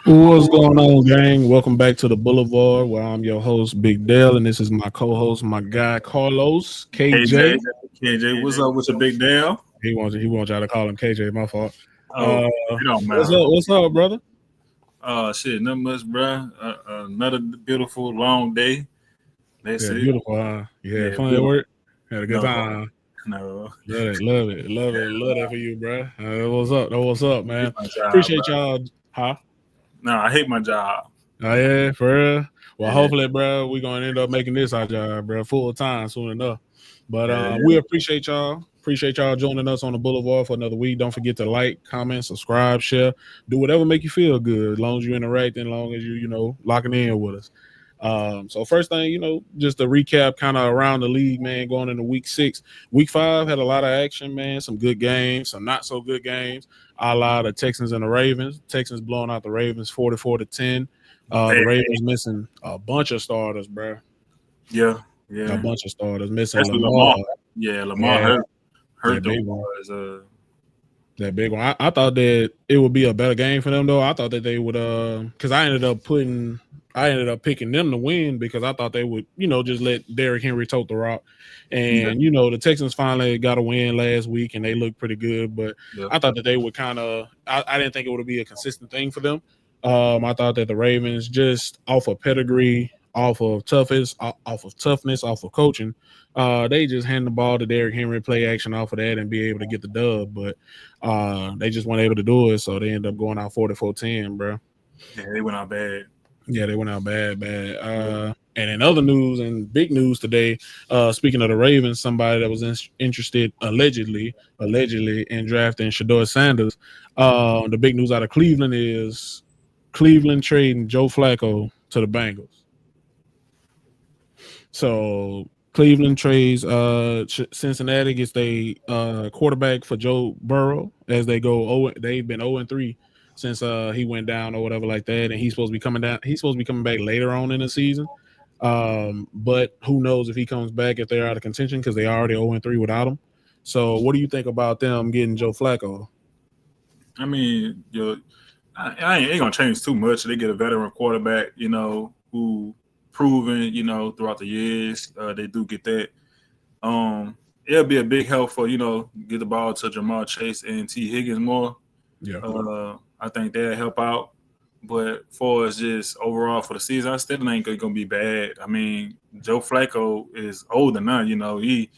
What's going on, gang? Welcome back to the Boulevard, where I'm your host, Big Dale, and this is my co-host, my guy Carlos KJ. KJ, KJ, what's up with your big Dale? He wants y'all to call him KJ. My fault. Oh, Uh, it don't what's matter. up? What's up, brother? Shit, nothing much, bruh. Another beautiful long day. That's Yeah, it. beautiful. You had Yeah, fun at beautiful. work. Had a good No, time. no. Love it, love it, love Yeah, it, love that for you, bro. What's up? What's up, I hate man? my job, bro. Appreciate y'all. Huh? No, I hate my job. Oh yeah, for real. Well, Yeah, hopefully, bro, we're gonna end up making this our job, bro, full time soon enough. But yeah, we yeah. appreciate y'all. Appreciate y'all joining us on the Boulevard for another week. Don't forget to like, comment, subscribe, share, do whatever make you feel good. As long as you interacting, as long as you locking in with us. So first thing, just to recap, kind of around the league, man, going into week 6. Week 5 had a lot of action, man. Some good games, some not so good games. A lot of Texans and the Ravens. Texans blowing out the Ravens 44-10. The Bad. Ravens missing a bunch of starters, bro. Yeah, A yeah. bunch of starters missing That's Lamar. Lamar. Yeah, Lamar Yeah, hurt that the big one. boys. That big one. I thought that it would be a better game for them though. I thought that they would because I ended up picking them to win because I thought they would, just let Derrick Henry tote the rock. Yeah, And the Texans finally got a win last week and they looked pretty good. But yeah. I thought that they would I didn't think it would be a consistent thing for them. I thought that the Ravens just off of pedigree, off of toughness, off of coaching, they just hand the ball to Derrick Henry, play action off of that, and be able to get the dub. But they just weren't able to do it, so they end up going out 44-10, bro. Yeah, they went out bad. Yeah, they went out bad, bad. Yeah. And in other news and big news today, speaking of the Ravens, somebody that was interested allegedly in drafting Shador Sanders. The big news out of Cleveland is Cleveland trading Joe Flacco to the Bengals. So Cleveland trades Cincinnati gets the quarterback for Joe Burrow as they go. They've been 0-3 since he went down or whatever like that, and he's supposed to be coming down. He's supposed to be coming back later on in the season. But who knows if he comes back if they're out of contention because they already 0-3 without him. So what do you think about them getting Joe Flacco? I mean, I ain't gonna change too much. They get a veteran quarterback, who proven, throughout the years. They do get that. It'll be a big help for get the ball to Jamal Chase and T Higgins more. Yeah. I think that'll help out. But for us, just overall for the season, I still ain't gonna be bad. I mean, Joe Flacco is older now. He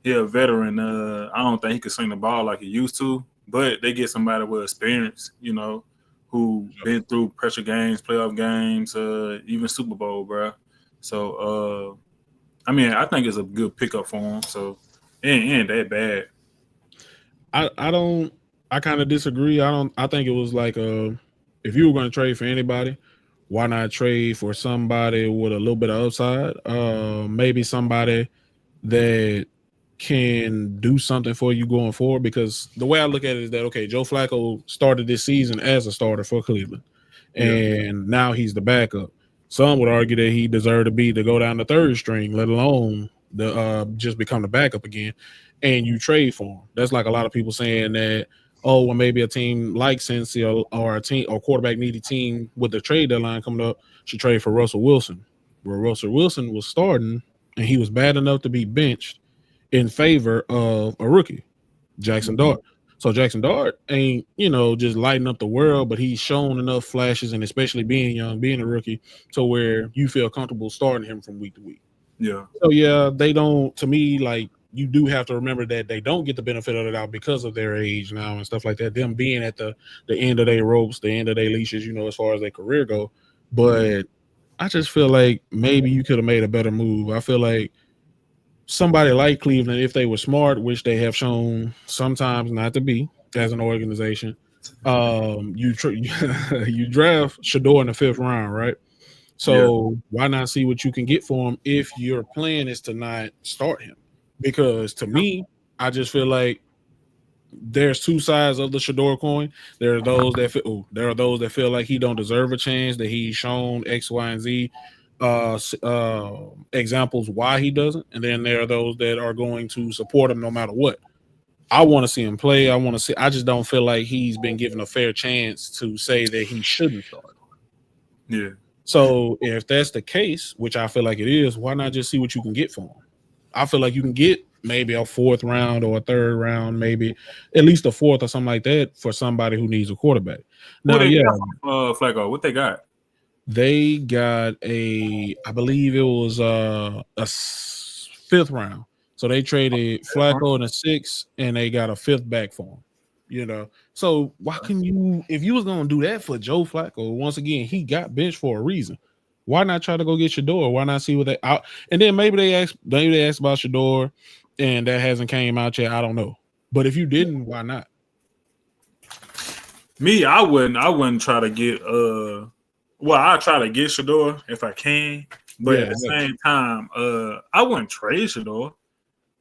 a veteran. I don't think he could swing the ball like he used to. But they get somebody with experience, who been through pressure games, playoff games, even Super Bowl, bro. So, I mean, I think it's a good pickup for him. So, it ain't that bad. I don't. I kind of disagree. I think it was like if you were going to trade for anybody, why not trade for somebody with a little bit of upside? Maybe somebody that can do something for you going forward. Because the way I look at it is that okay, Joe Flacco started this season as a starter for Cleveland, Yeah, and now he's the backup. Some would argue that he deserved to go down the third string, let alone the just become the backup again. And you trade for him. That's like a lot of people saying that. Oh, well, maybe a team like Cincy or a team or quarterback needy team with the trade deadline coming up should trade for Russell Wilson. Where Russell Wilson was starting and he was bad enough to be benched in favor of a rookie, Jackson mhm. Dart. So Jackson Dart ain't, just lighting up the world, but he's shown enough flashes, and especially being young, being a rookie, to where you feel comfortable starting him from week to week. Yeah, So yeah, they don't. To me, like you do have to remember that they don't get the benefit of the doubt because of their age now and stuff like that. Them being at the end of their ropes, the end of their leashes, as far as their career go. But I just feel like maybe you could have made a better move. I feel like somebody like Cleveland, if they were smart, which they have shown sometimes not to be as an organization, you draft Shador in the 5th round, right? yeah, So why not see what you can get for him if your plan is to not start him? Because to me, I just feel like there's two sides of the Shador coin. There are those that feel like he don't deserve a chance, that he's shown X, Y, and Z examples why he doesn't, and then there are those that are going to support him no matter what. I want to see him play. I just don't feel like he's been given a fair chance to say that he shouldn't start. Yeah. So if that's the case, which I feel like it is, why not just see what you can get for him? I feel like you can get maybe a fourth round or a third round, maybe at least a fourth or something like that for somebody who needs a quarterback. Who Now, they yeah, got Flacco? What they got? they got I believe it was fifth round. So they traded Flacco in a sixth, and they got a fifth back for him. You know, so why can you, if you was gonna do that for Joe Flacco, once again, he got benched for a reason. Why not try to go get Shador? Why not see what they out? And then maybe they asked about Shador, and that hasn't came out yet. I don't know. But if you didn't, why not? Me, I wouldn't try to get well, I'll try to get Shador if I can, but at the same time, I wouldn't trade Shador.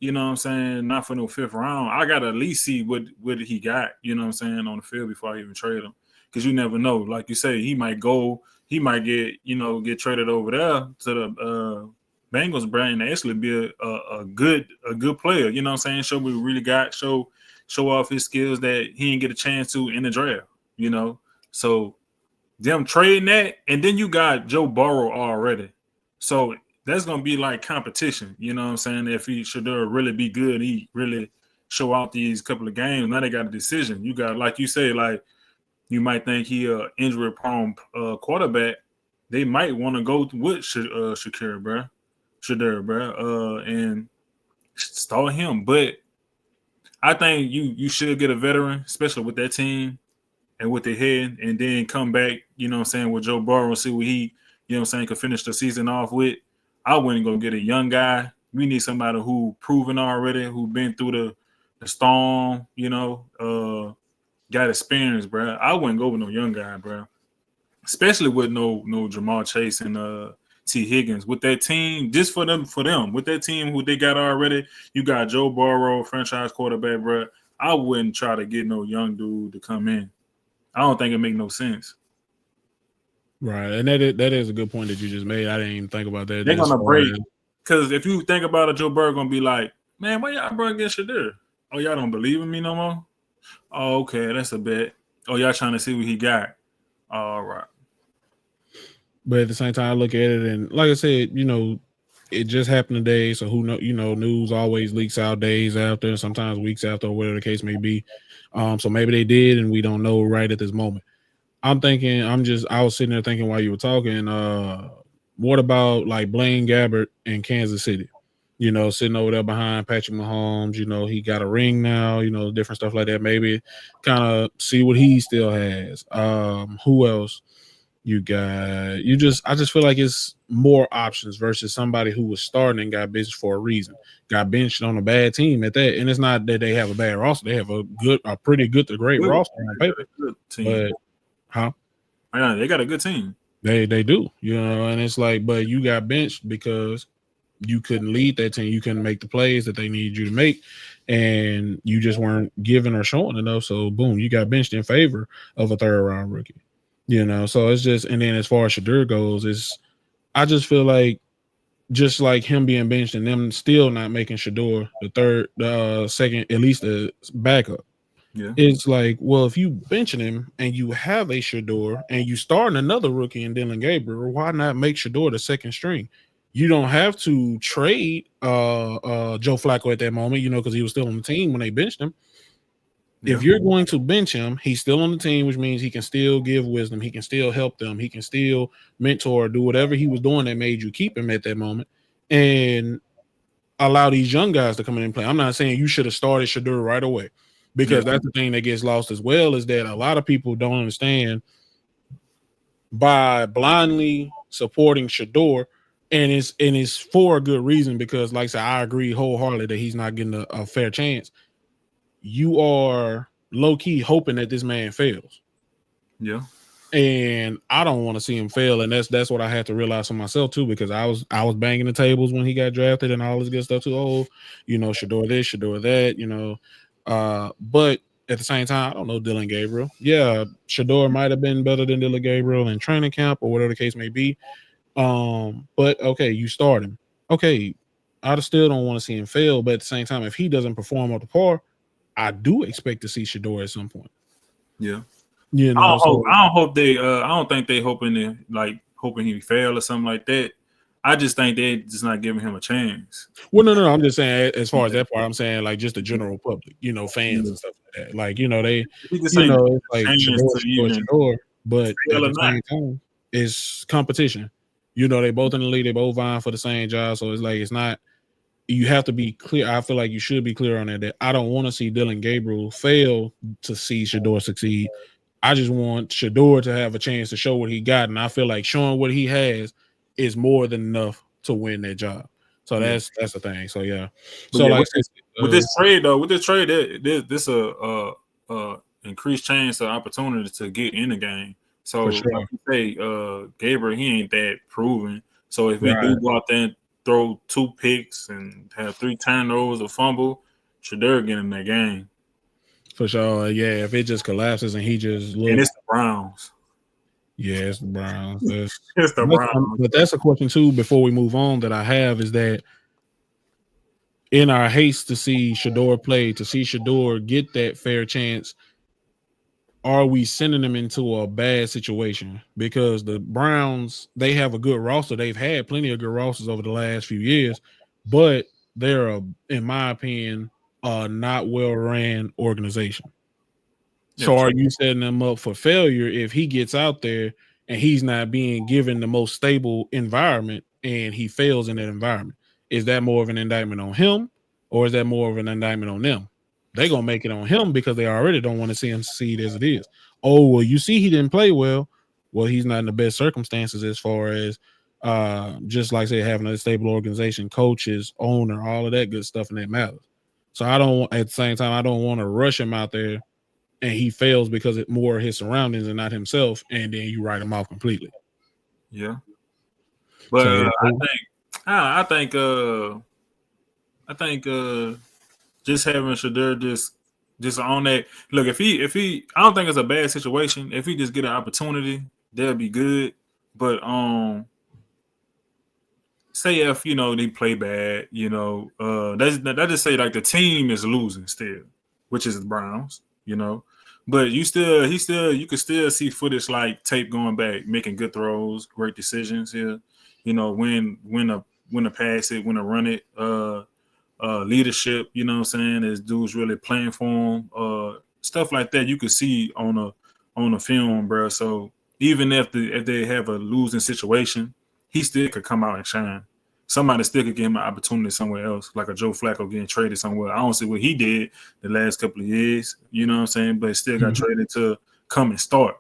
You know what I'm saying? Not for no fifth round. I gotta at least see what he got, you know what I'm saying, on the field before I even trade him. Because you never know. Like you say, he might get traded over there to the Bengals brand and actually be a good player, you know what I'm saying? Show what we really got, show off his skills that he didn't get a chance to in the draft, you know. So them trading that, and then you got Joe Burrow already. So that's gonna be like competition, you know what I'm saying? If he should really be good, he really show out these couple of games. Now they got a decision. You got, like you say, like you might think he injury prone quarterback. They might want to go with Shador, bro, and start him. But I think you should get a veteran, especially with that team and with the head, and then come back, you know what I'm saying, with Joe Burrow and see what he, you know what I'm saying, could finish the season off with. I wouldn't go get a young guy. We need somebody who proven already, who been through the storm, you know, got experience, bro. I wouldn't go with no young guy, bro. Especially with no Jamar Chase and T. Higgins. With that team, just for them, with that team who they got already, you got Joe Burrow, franchise quarterback, bro. I wouldn't try to get no young dude to come in. I don't think it make no sense. Right, and that is a good point that you just made. I didn't even think about that. They're gonna break, because if you think about it, Joe Burrow gonna be like, man, why y'all brought against Shador? Oh, y'all don't believe in me no more? Oh, okay, that's a bet. Oh, y'all trying to see what he got? All right. But at the same time, I look at it, and like I said, you know, it just happened today. So who know? You know, news always leaks out days after, sometimes weeks after, or whatever the case may be. So maybe they did, and we don't know right at this moment. I was sitting there thinking while you were talking, what about like Blaine Gabbert in Kansas City? You know, sitting over there behind Patrick Mahomes, you know, he got a ring now, you know, different stuff like that. Maybe kind of see what he still has. Who else? I just feel like it's more options versus somebody who was starting and got benched for a reason. Got benched on a bad team at that. And it's not that they have a bad roster. They have a pretty good to great roster on paper. But yeah, they got a good team. They do, you know, and it's like, but you got benched because you couldn't lead that team. You couldn't make the plays that they need you to make, and you just weren't giving or showing enough. So boom, you got benched in favor of a third round rookie. You know, so it's just, and then as far as Shador goes, I just feel like just like him being benched and them still not making Shador the second, at least the backup. Yeah. It's like, well, if you benching him and you have a Shador and you starting another rookie in Dillon Gabriel, why not make Shador the second string? You don't have to trade Joe Flacco at that moment, you know, because he was still on the team when they benched him. Yeah. If you're going to bench him, he's still on the team, which means he can still give wisdom. He can still help them. He can still mentor, do whatever he was doing that made you keep him at that moment, and allow these young guys to come in and play. I'm not saying you should have started Shador right away, because that's the thing that gets lost as well, is that a lot of people don't understand by blindly supporting Shador, and it's for a good reason, because like I said, I agree wholeheartedly that he's not getting a fair chance. You are low-key hoping that this man fails. Yeah. And I don't want to see him fail. And that's what I had to realize for myself too, because I was banging the tables when he got drafted and all this good stuff too. Oh, you know, Shador this, Shador that, you know. But at the same time, I don't know Dillon Gabriel. Yeah, Shador might have been better than Dillon Gabriel in training camp or whatever the case may be. But okay, you start him. Okay, I still don't want to see him fail, but at the same time, if he doesn't perform up to par, I do expect to see Shador at some point. Yeah. You know, I don't hope they. I don't think they hoping he fail or something like that. I just think they just not giving him a chance. well, no. I'm just saying, as far as that part, I'm saying like just the general public, fans and stuff like that. Like, He just ain't it's like chance to even Shador, but at fail or the not. same time, it's competition. They both in the league, they both vying for the same job. So it's like it's not. You have to be clear. I feel like you should be clear on that I don't want to see Dylan Gabriel fail to see Shador succeed. I just want Shador to have a chance to show what he got, and I feel like showing what he has is more than enough to win that job. So that's the thing. So yeah. So yeah, like with this trade though, this increased chance of opportunity to get in the game. So for sure. like you say, Gabriel, he ain't that proven. So if we Right. do go out there and throw 2 picks and have 3 turnovers or fumble, Shador get in that game. For sure. Yeah, if it just collapses and he just looks. And it's the Browns. Yeah, it's the Browns. It's the Browns. But that's a question too before we move on that I have is that in our haste to see Shador play, to see Shador get that fair chance, are we sending them into a bad situation? Because the Browns, they have a good roster. They've had plenty of good rosters over the last few years, but they're, in my opinion, a not well-ran organization. So are you setting them up for failure if he gets out there and he's not being given the most stable environment and he fails in that environment? Is that more of an indictment on him or is that more of an indictment on them? They're going to make it on him because they already don't want to see him succeed as it is. Oh, well, you see he didn't play well. Well, he's not in the best circumstances as far as just like say having a stable organization, coaches, owner, all of that good stuff, and that matters. So at the same time, I don't want to rush him out there and he fails because it's more his surroundings and not himself, and then you write him off completely. Yeah, but so, I think just having Shador just on that. Look, if he, I don't think it's a bad situation. If he just get an opportunity, that'll be good. But say if they play bad, that just say like the team is losing still, which is the Browns, But you could still see footage like tape going back, making good throws, great decisions here. When to pass it, when to run it, leadership. You know what I'm saying? As dudes really playing for him, stuff like that. You could see on a film, bro. So even if they have a losing situation, he still could come out and shine. Somebody still could give him an opportunity somewhere else, like a Joe Flacco getting traded somewhere. I don't see what he did the last couple of years, you know what I'm saying? But still got traded to come and start,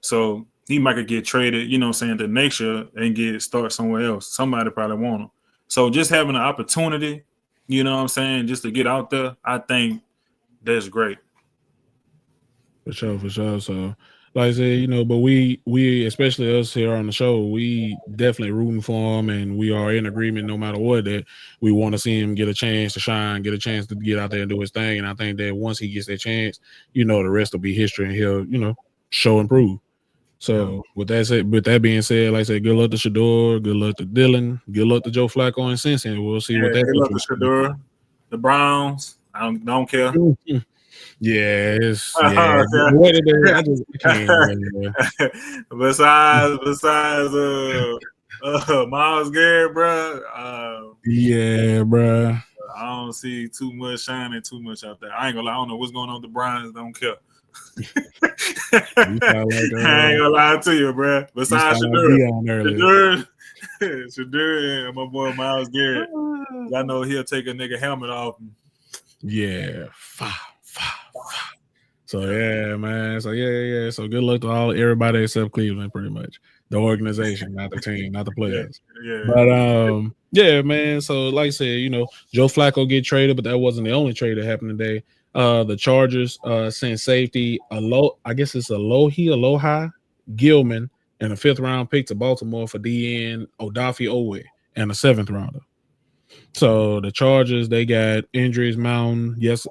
So he might could get traded, you know what I'm saying, the next year and start somewhere else. Somebody probably want him. So just having an opportunity, you know what I'm saying, just to get out there, I think that's great. For sure. So like I said, but we especially us here on the show, we definitely rooting for him, and we are in agreement no matter what that we want to see him get a chance to shine, get a chance to get out there and do his thing. And I think that once he gets that chance, the rest will be history, and he'll, show and prove. So with that being said, like I said, good luck to Shador, good luck to Dylan, good luck to Joe Flacco and Cincy, and we'll see what that. Good luck to Shador, the Browns. I don't care. Yeah, what did they? I can't. Besides, Myles Garrett, bro. Yeah, bro. I don't see too much shining too much out there. I ain't gonna lie. I don't know what's going on with the Browns. Don't care. I ain't gonna lie to you, bro. Besides Shador, and my boy Myles Garrett, I know he'll take a nigga helmet off. Yeah, So yeah, man. So yeah. So good luck to everybody except Cleveland, pretty much. The organization, not the team, not the players. Yeah. But yeah, man. So like I said, Joe Flacco get traded, but that wasn't the only trade that happened today. The Chargers sent safety I guess it's Aloha Gilman and a 5th round pick to Baltimore for DN Odafe Owe and a 7th rounder. So the Chargers, they got injuries mounting. Yes,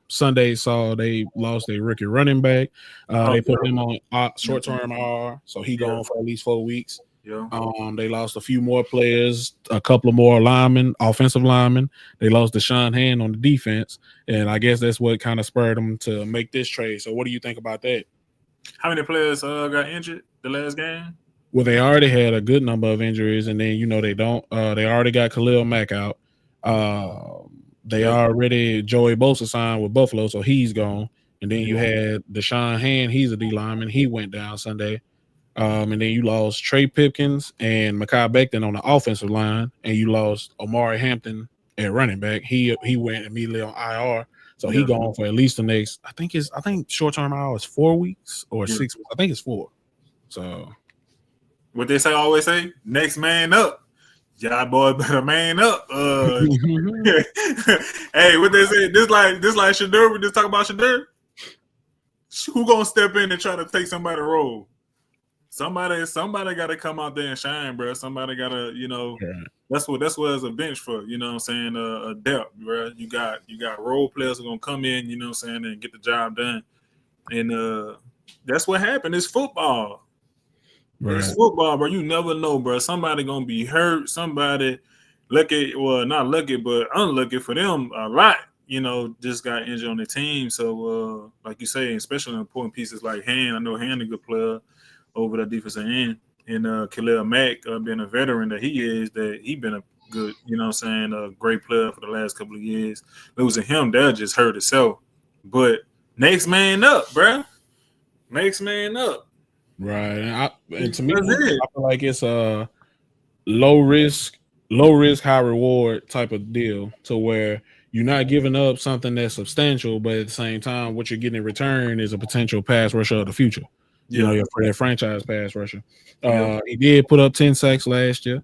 Sunday saw they lost their rookie running back. They put him on short-term IR, so he gone for at least 4 weeks. Yeah. They lost a few more players, a couple of more linemen, offensive linemen. They lost Deshaun Hand on the defense, and I guess that's what kind of spurred them to make this trade. So what do you think about that? How many players got injured the last game? Well, they already had a good number of injuries, and then they already got Khalil Mack out. They already Joey Bosa signed with Buffalo, so he's gone. And then you had Deshaun Hand, he's a D lineman. He went down Sunday. And then you lost Trey Pipkins and Mekhi Becton on the offensive line, and you lost Omari Hampton at running back. He went immediately on IR, so he gone for at least the next. I think short term IR is 4 weeks or 6 weeks. I think it's 4. So what they always say, next man up. Y'all boy better man up. Hey, what they say? This like Shadur. We just talk about Shadur. Who gonna step in and try to take somebody's role? Somebody got to come out there and shine, bro. Somebody got to, that's what it's a bench for. You know what I'm saying? A depth, bro. You got role players who gonna come in. You know what I'm saying, and get the job done. And that's what happened. It's football. Right. It's football, bro. You never know, bro. Somebody gonna be hurt. Somebody lucky, well, not lucky, but unlucky for them a lot. Just got injured on the team. So, like you say, especially in important pieces like Hand. I know Hand a good player over the defensive end, and Khalil Mack, being a veteran that he is, that he been a good, a great player for the last couple of years. Losing him, that just hurt itself. But next man up, bro. Next man up. Right. And to me, I feel like it's a low risk, high reward type of deal, to where you're not giving up something that's substantial, but at the same time, what you're getting in return is a potential pass rusher of the future. Your franchise pass rusher. He did put up 10 sacks last year.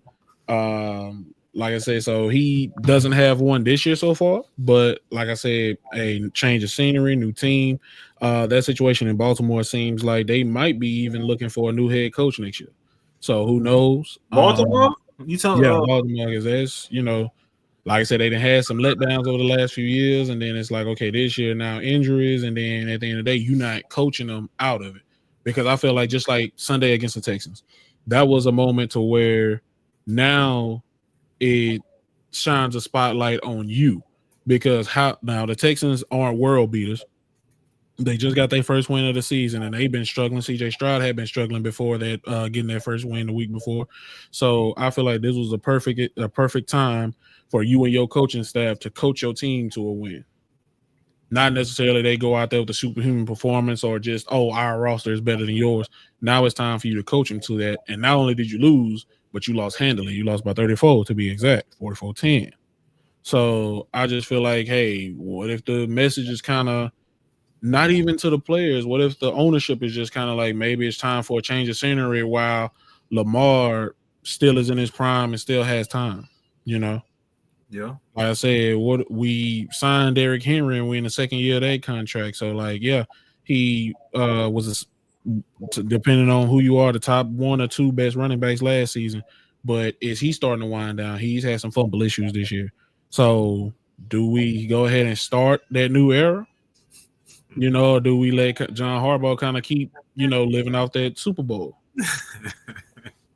Like I said, so he doesn't have one this year so far. But like I said, a change of scenery, new team. That situation in Baltimore seems like they might be even looking for a new head coach next year. So who knows? Baltimore? You telling? Baltimore, because that's like I said, they done had some letdowns over the last few years, and then it's like, okay, this year now injuries, and then at the end of the day, you're not coaching them out of it. Because I feel like just like Sunday against the Texans, that was a moment to where now it shines a spotlight on you. Because now the Texans aren't world beaters. They just got their first win of the season, and they've been struggling. C.J. Stroud had been struggling before that, getting their first win the week before. So I feel like this was a perfect time for you and your coaching staff to coach your team to a win. Not necessarily they go out there with a superhuman performance or just, our roster is better than yours. Now it's time for you to coach them to that. And not only did you lose, but you lost handily. You lost by 34 to be exact, 44-10. So I just feel like, hey, what if the message is kind of not even to the players? What if the ownership is just kind of like, maybe it's time for a change of scenery while Lamar still is in his prime and still has time, Yeah. Like I said, what we signed Derrick Henry and we're in the second year of that contract. So he was depending on who you are, the top 1 or 2 best running backs last season. But is he starting to wind down? He's had some fumble issues this year. So do we go ahead and start that new era? Or do we let John Harbaugh kind of keep, living off that Super Bowl?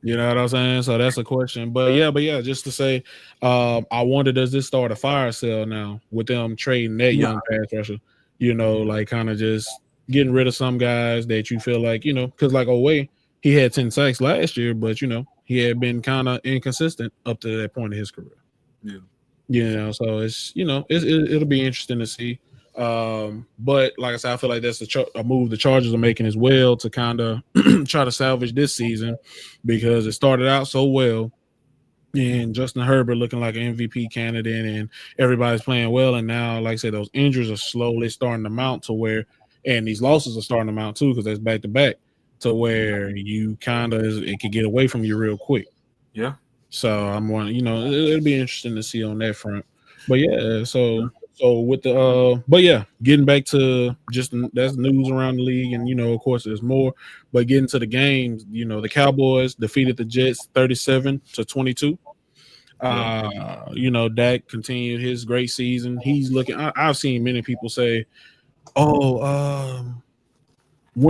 You know what I'm saying? So that's a question. But yeah, just to say, I wonder, does this start a fire sale now with them trading that young pass rusher? Like kind of just getting rid of some guys that you feel like, because like Oweh, he had 10 sacks last year, but he had been kind of inconsistent up to that point in his career. Yeah. So it's it'll be interesting to see. But like I said, I feel like that's a move the Chargers are making as well to kind of try to salvage this season, because it started out so well and Justin Herbert looking like an MVP candidate and everybody's playing well. And now, like I said, those injuries are slowly starting to mount to where, and these losses are starting to mount too, because that's back to back, to where you kind of, it could get away from you real quick. Yeah. So I'm wondering, it'll be interesting to see on that front. But yeah, so with the getting back to just that's news around the league, and of course there's more, but getting to the games, the Cowboys defeated the Jets 37-22. Dak continued his great season. He's looking, I've seen many people say, when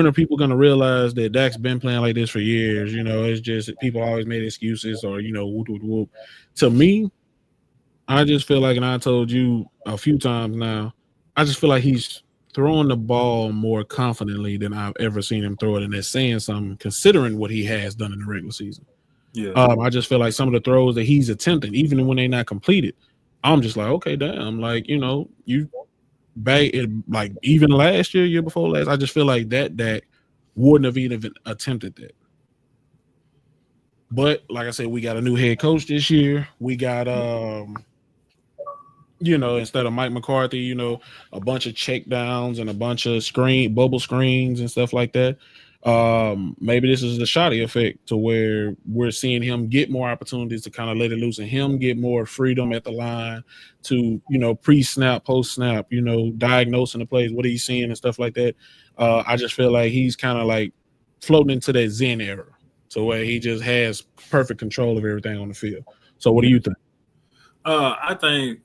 are people going to realize that Dak's been playing like this for years? It's just people always made excuses or whoop whoop whoop. To me, I just feel like, and I told you a few times now, I just feel like he's throwing the ball more confidently than I've ever seen him throw it, and that's saying something considering what he has done in the regular season. Yeah. I just feel like some of the throws that he's attempting, even when they're not completed, I'm just like, okay, damn, like, you know, you back it, like even last year before last, I just feel like that wouldn't have even attempted that. But like I said, we got a new head coach this year. We got you know, instead of Mike McCarthy, you know, a bunch of check downs and a bunch of bubble screens and stuff like that. Maybe this is the Shoddy effect to where we're seeing him get more opportunities to kind of let it loose and him get more freedom at the line to, you know, pre-snap, post-snap, you know, diagnosing the plays, what he's seeing and stuff like that. I just feel like he's kind of like floating into that Zen era to where he just has perfect control of everything on the field. So what do you think? I think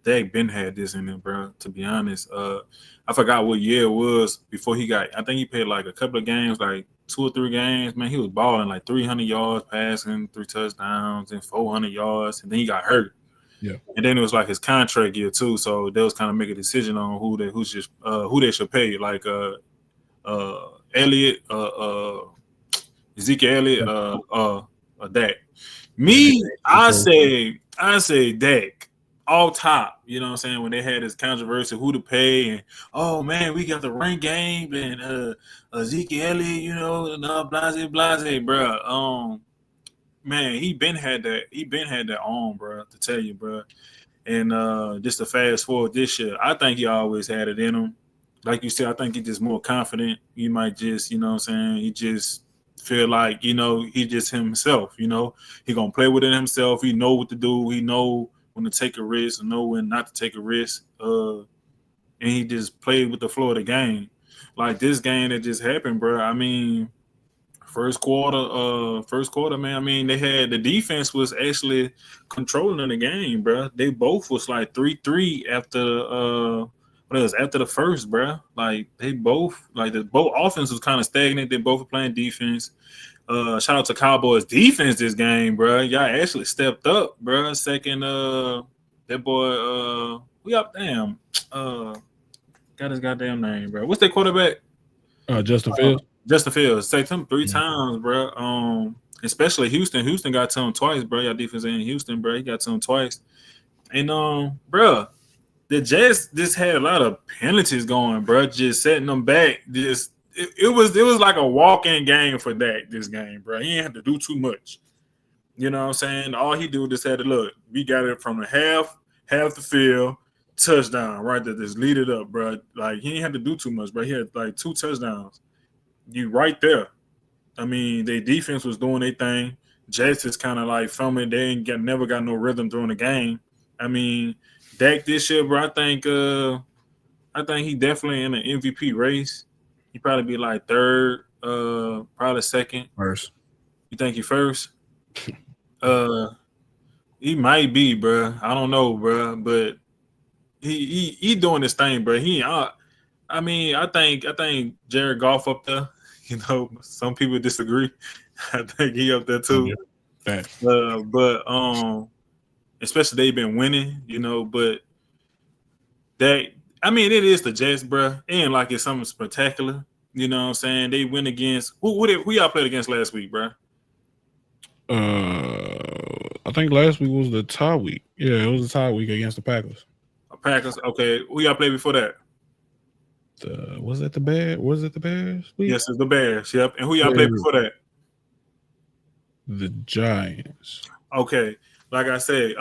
Dak Ben had this in him, bro. To be honest, I forgot what year it was before he got. I think he played like a couple of games, like 2 or 3 games. Man, he was balling like 300 yards passing, 3 touchdowns, and 400 yards, and then he got hurt. Yeah, and then it was like his contract year too, so they was kind of make a decision on who they should pay, like Elliott, Ezekiel Elliott, Dak. Me, I say Dak all top. You know what I'm saying? When they had this controversy, who to pay, and oh man, we got the run game and Ezekiel Elliott, you know, and blase, bro. Man, he been had that on, bro. To tell you, bro. And just to fast forward this year, I think he always had it in him. Like you said, I think he's just more confident. He might just, you know what I'm saying, he just feel like, you know, he just himself, you know. He gonna play with it himself. He know what to do. He know when to take a risk and know when not to take a risk. And he just played with the flow of the game. Like this game that just happened, bro. I mean, first quarter, man. I mean, they had the defense was actually controlling the game, bro. They both was like 3-3 after after the first, bro. Like they both both offense was kind of stagnant. They both were playing defense. Shout out to Cowboys defense this game, bro. Y'all actually stepped up, bro. Second, that boy, we up, damn. Got his goddamn name, bro. What's their quarterback? Justin Fields. Justin Fields. Take him 3 times, bro. Especially Houston. Houston got to him twice, bro. Y'all defense in Houston, bro. He got to him twice. And bro, the Jets just had a lot of penalties going, bro. Just setting them back. Just it was like a walk-in game for Dak this game, bro. He didn't have to do too much. You know what I'm saying? All he do just had to look. We got it from the half the field, touchdown, right there. Just lead it up, bro. Like he didn't have to do too much, bro. He had like 2 touchdowns. You right there. I mean, their defense was doing their thing. Jets is kind of like filming. They never got no rhythm during the game. I mean, Dak this year, bro. I think he definitely in an MVP race. He probably be like third, probably second. First. You think he first? He might be, bro. I don't know, bro, but he doing this thing, bro. I mean, I think Jared Goff up there. You know, some people disagree. I think he up there too. Yeah. But especially they've been winning, you know. But it is the Jets, bro. And like it's something spectacular. You know what I'm saying? They win against who y'all played against last week, bro? I think last week was the tie week. Yeah, it was the tie week against the Packers. Packers, okay. Who y'all played before that? Was it the Bears? Week? Yes, it's the Bears. Yep. And who y'all played before that? The Giants. Okay. Like I said,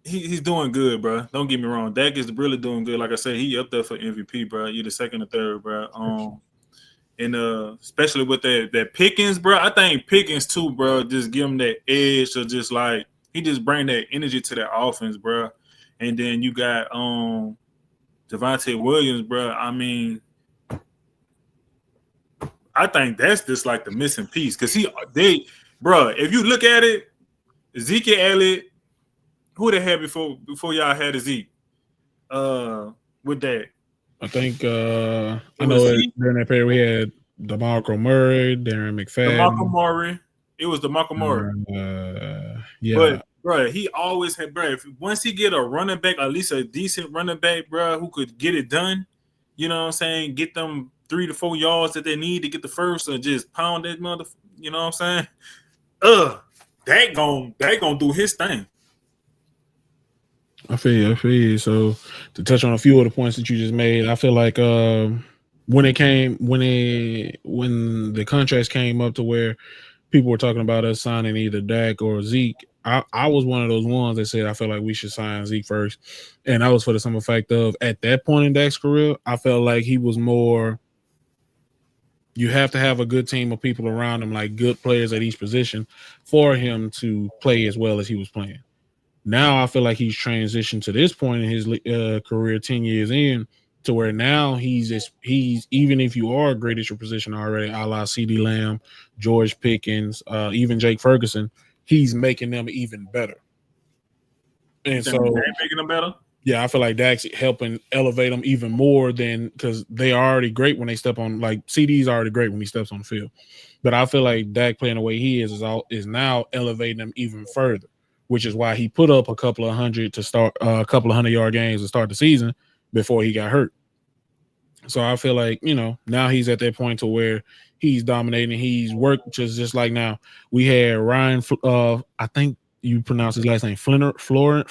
he's doing good, bro. Don't get me wrong. Dak is really doing good. Like I said, he up there for MVP, bro. You the second or third, bro. And especially with that Pickens, bro. I think Pickens too, bro. Just give him that edge, or just like he just bring that energy to that offense, bro. And then you got Javonte Williams, bro. I mean, I think that's just like the missing piece because bro. If you look at it, Ezekiel Elliott, who they had before y'all had Zeke, with that. I think I know during that period we had DeMarco Murray, Darren McFadden. It was DeMarco Murray. Yeah. bro, he always had, bro. Once he get a running back, at least a decent running back, bro, who could get it done, you know what I'm saying? Get them 3 to 4 yards that they need to get the first, or just pound that mother. You know what I'm saying? That gon' do his thing. I feel you. So to touch on a few of the points that you just made, I feel like when the contracts came up to where people were talking about us signing either Dak or Zeke, I was one of those ones that said I felt like we should sign Zeke first. And that was for the simple fact of at that point in Dak's career, I felt like he was more, you have to have a good team of people around him, like good players at each position for him to play as well as he was playing. Now I feel like he's transitioned to this point in his career, 10 years in, to where now he's even if you are great at your position already, a la CeeDee Lamb, George Pickens, even Jake Ferguson, he's making them even better. And so making them better. Yeah, I feel like Dak's helping elevate them even more than, because they are already great when they step on, like CD's already great when he steps on the field. But I feel like Dak playing the way he is now elevating them even further, which is why he put up a couple of 100-yard games to start the season before he got hurt. So I feel like, now he's at that point to where he's dominating. He's worked just like now. We had Ryan, I think you pronounce his last name Flournoy.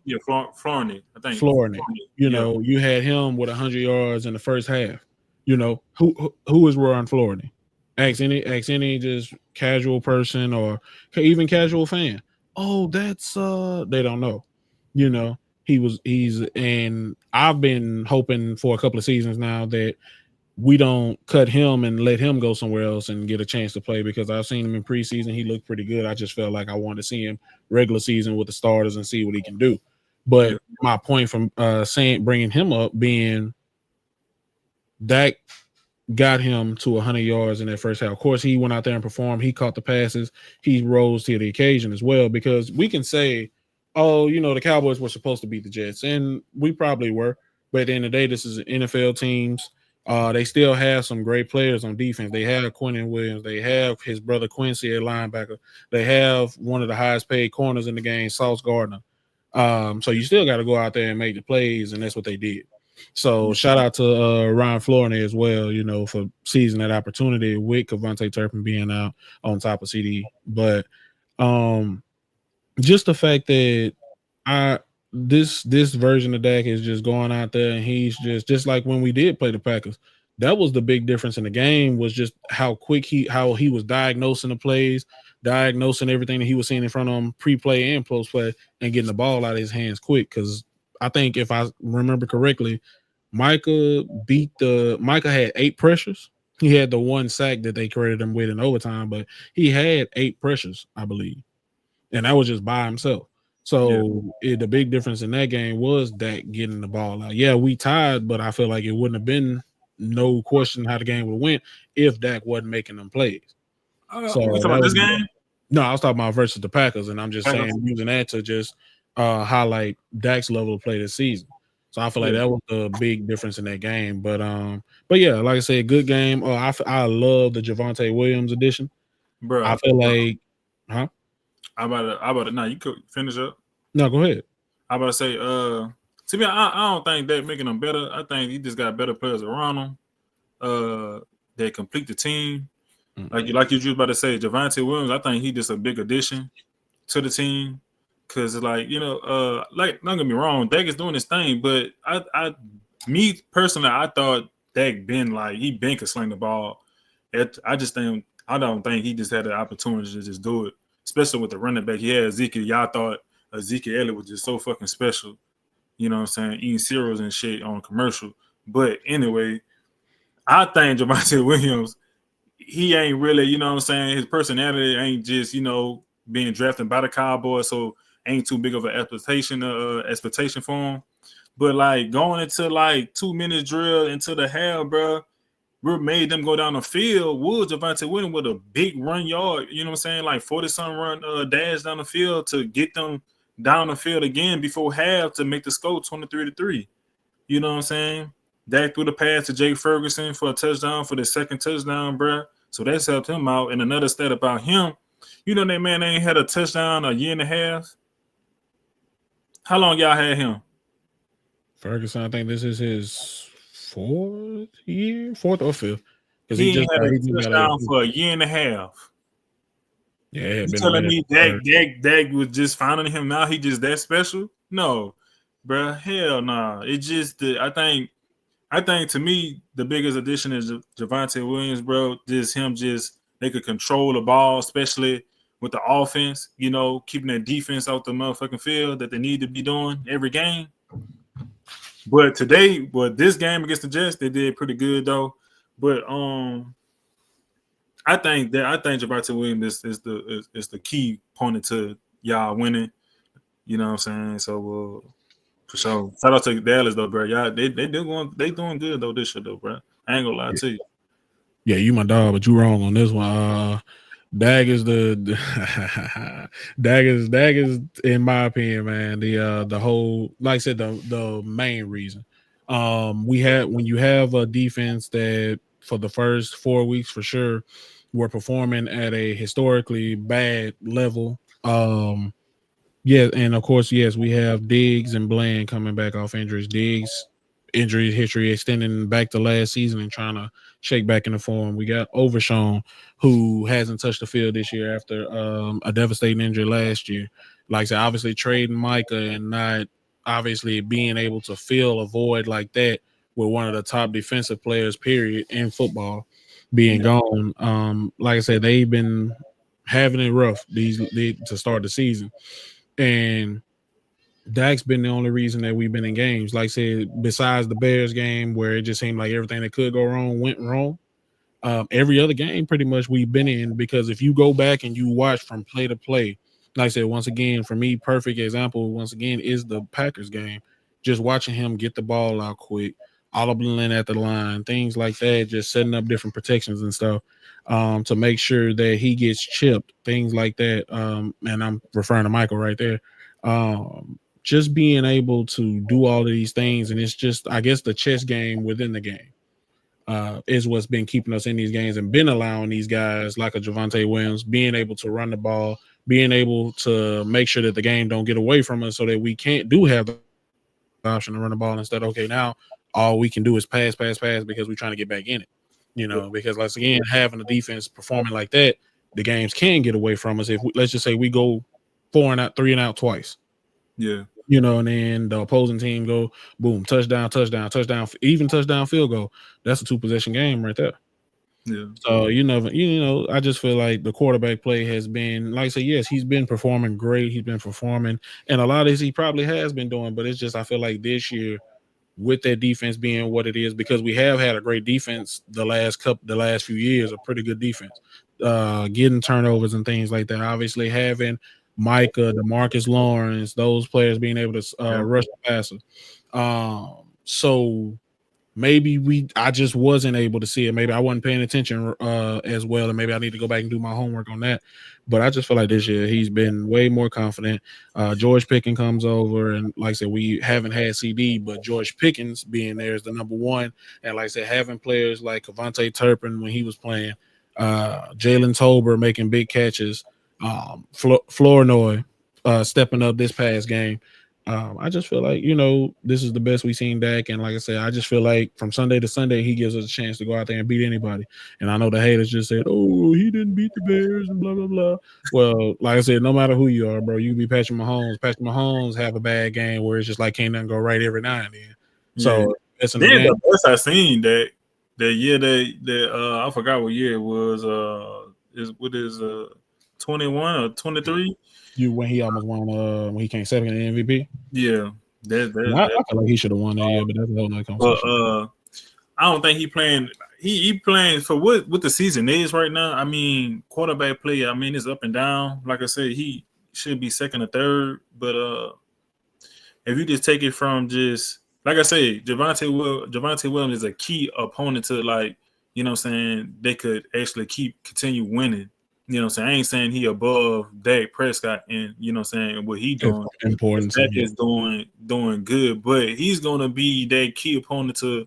Yeah, Flournoy. I think Flournoy. You had him with 100 yards in the first half. Who is Ron Flournoy? Ask any just casual person or even casual fan. Oh, that's they don't know. And I've been hoping for a couple of seasons now that we don't cut him and let him go somewhere else and get a chance to play, because I've seen him in preseason. He looked pretty good. I just felt like I wanted to see him regular season with the starters and see what he can do. But my point from bringing him up being Dak got him to 100 yards in that first half. Of course, he went out there and performed. He caught the passes. He rose to the occasion as well, because we can say, oh, the Cowboys were supposed to beat the Jets, and we probably were. But at the end of the day, this is NFL teams. They still have some great players on defense. They have Quentin Williams. They have his brother Quincy at linebacker. They have one of the highest paid corners in the game, Sauce Gardner. So you still got to go out there and make the plays, and that's what they did. So shout out to Ryan Flournoy as well, for seizing that opportunity with Javonte Turpin being out on top of CD. But just the fact that this version of Dak is just going out there and he's just like when we did play the Packers. That was the big difference in the game, was just how quick how he was diagnosing the plays, diagnosing everything that he was seeing in front of him, pre-play and post-play, and getting the ball out of his hands quick. Because I think if I remember correctly, Micah had 8 pressures. He had the 1 sack that they credited him with in overtime, but he had 8 pressures, I believe. And that was just by himself. So the big difference in that game was Dak getting the ball out. Yeah, we tied, but I feel like it wouldn't have been no question how the game would have went if Dak wasn't making them plays. You talking about this game? No, I was talking about versus the Packers, and I'm just saying using that to just highlight Dak's level of play this season. So I feel like that was the big difference in that game. But yeah, like I said, good game. I love the Javonte Williams edition. Bro, I feel like, huh? I about to. Now you could finish up. No, go ahead. I about to say, to me, I don't think that making them better. I think he just got better players around him. That complete the team. Mm-hmm. Like you just about to say, Javonte Williams. I think he just a big addition to the team. Cause like don't get me wrong, Dak is doing his thing, but me personally, I thought Dak been could sling the ball. I don't think he just had the opportunity to just do it. Especially with the running back, he had Ezekiel. Y'all thought Ezekiel Elliott was just so fucking special. You know what I'm saying? Eating cereals and shit on commercial. But anyway, I think Javonte Williams, he ain't really, you know what I'm saying? His personality ain't just, being drafted by the Cowboys, so ain't too big of an expectation for him. But like going into 2-minute drill into the half, bro, we made them go down the field. Would Javonte Williams with a big run yard, you know what I'm saying? Like 40-some run dash down the field to get them down the field again before half to make the score 23-3. You know what I'm saying? Dak threw the pass to Jake Ferguson for a touchdown for the second touchdown, bro. So that's helped him out. And another stat about him, You know that man ain't had a touchdown a year and a half. How long y'all had him? Ferguson, I think this is his fourth or fifth, because He ain't had a he just got a touchdown for a year and a half. yeah. It had You been a telling minute. me Dak was just finding him now? He just that special? No, bro. Hell nah. It just I think to me the biggest addition is Javonte Williams, bro. They could control the ball, especially with the offense. You know, keeping that defense out the motherfucking field that they need to be doing every game. But this game against the Jets, they did pretty good though. But I think Javonte Williams is the key point to y'all winning. You know what I'm saying? So for sure. Shout out to Dallas though, bro. Y'all they doing good though this year though, bro. I ain't gonna lie to you. Yeah, you my dog, but you wrong on this one. Dag is Dag is in my opinion, man. The whole, like I said, the main reason. When you have a defense that for the first 4 weeks for sure were performing at a historically bad level. Yeah, and of course, yes, we have Diggs and Bland coming back off injuries. Diggs injury history extending back to last season and trying to shake back into form. We got Overshawn, who hasn't touched the field this year after a devastating injury last year. Like I said, obviously trading Micah and not obviously being able to fill a void like that with one of the top defensive players, period, in football being gone. Like I said, they've been having it rough to start the season. And Dak's been the only reason that we've been in games. Like I said, besides the Bears game where it just seemed like everything that could go wrong went wrong. Every other game pretty much we've been in, because if you go back and you watch from play to play, like I said, once again, for me, perfect example, once again, is the Packers game. Just watching him get the ball out quick, audibling at the line, things like that, just setting up different protections and stuff to make sure that he gets chipped, things like that. And I'm referring to Michael right there. Just being able to do all of these things, and it's just, I guess, the chess game within the game is what's been keeping us in these games and been allowing these guys like a Javonte Williams being able to run the ball, being able to make sure that the game don't get away from us, so that we have the option to run the ball instead. Okay, now all we can do is pass because we're trying to get back in it. Because once again, having a defense performing like that, the games can get away from us. If let's just say we go 4 and out, 3 and out twice. Yeah. And then the opposing team go boom, touchdown, even touchdown field goal. That's a 2-possession game right there. Yeah. So I just feel like the quarterback play has been, like I said, yes, he's been performing great. He's been performing, and a lot of this he probably has been doing, but it's just I feel like this year, with that defense being what it is, because we have had a great defense the last few years, a pretty good defense, getting turnovers and things like that. Obviously, having Micah, DeMarcus Lawrence, those players being able to rush the passer. So maybe I just wasn't able to see it. Maybe I wasn't paying attention as well, and maybe I need to go back and do my homework on that. But I just feel like this year he's been way more confident. George Pickens comes over, and like I said, we haven't had CD, but George Pickens being there is the number one. And like I said, having players like Avonte Turpin when he was playing, Jalen Tolbert making big catches, Flournoy stepping up this past game. I just feel like, this is the best we've seen Dak. And like I said, I just feel like from Sunday to Sunday, he gives us a chance to go out there and beat anybody. And I know the haters just said, oh, he didn't beat the Bears and blah, blah, blah. Well, like I said, no matter who you are, bro, you be Patrick Mahomes. Patrick Mahomes have a bad game where it's just like can't nothing go right every now and then. So it's in the game. The best I seen that year that I forgot what year it was. Is 21 or 23? When he almost won when he came second in MVP. Yeah, I feel like he should have won that year, but that's a whole nother conversation. I don't think he playing. He playing for what the season is right now. I mean, quarterback play. I mean, it's up and down. Like I said, he should be second or third. But if you just take it from just like I said, Javonte Williams is a key opponent to, like, you know what I'm saying, they could actually continue winning. You know what I'm saying? I ain't saying he above Dak Prescott and, you know what I'm saying, what he doing. Important. Dak is doing good, but he's going to be that key opponent to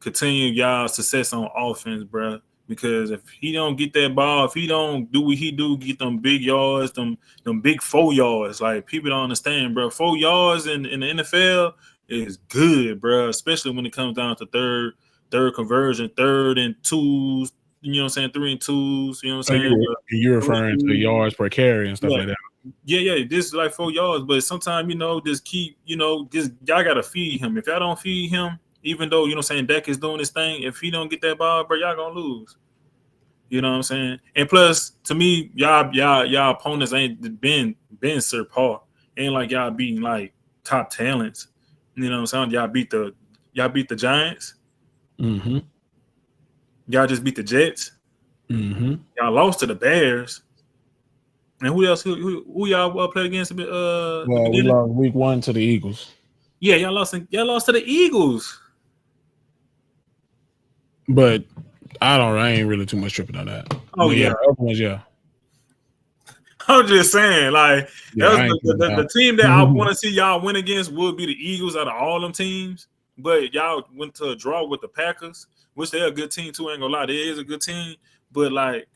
continue y'all success on offense, bro. Because if he don't get that ball, if he don't do what he do, get them big yards, them big 4 yards, like people don't understand, bro. 4 yards in the NFL is good, bro. Especially when it comes down to third conversion, 3rd and 2s. You know what I'm saying? 3 and 2s. You know what So I'm saying? you're referring to yards per carry and stuff Yeah. like that. Yeah. This is like 4 yards, but sometimes just keep, just y'all gotta feed him. If y'all don't feed him, even though Dak is doing his thing, if he don't get that ball, bro, y'all gonna lose. You know what I'm saying? And plus, to me, y'all opponents ain't been subpar. Ain't like y'all beating like top talents. You know what I'm saying? Y'all beat the Giants. Mm-hmm. Y'all just beat the Jets. Mm-hmm. Y'all lost to the Bears. And who else? Who y'all played against? We lost week 1 to the Eagles. Yeah, y'all lost to the Eagles. But I ain't really too much tripping on that. Oh, but yeah. Other ones, yeah. I'm just saying, like, the team that I want to see y'all win against would be the Eagles out of all them teams. But y'all went to a draw with the Packers, which they're a good team too. Ain't gonna lie, they is a good team. But like,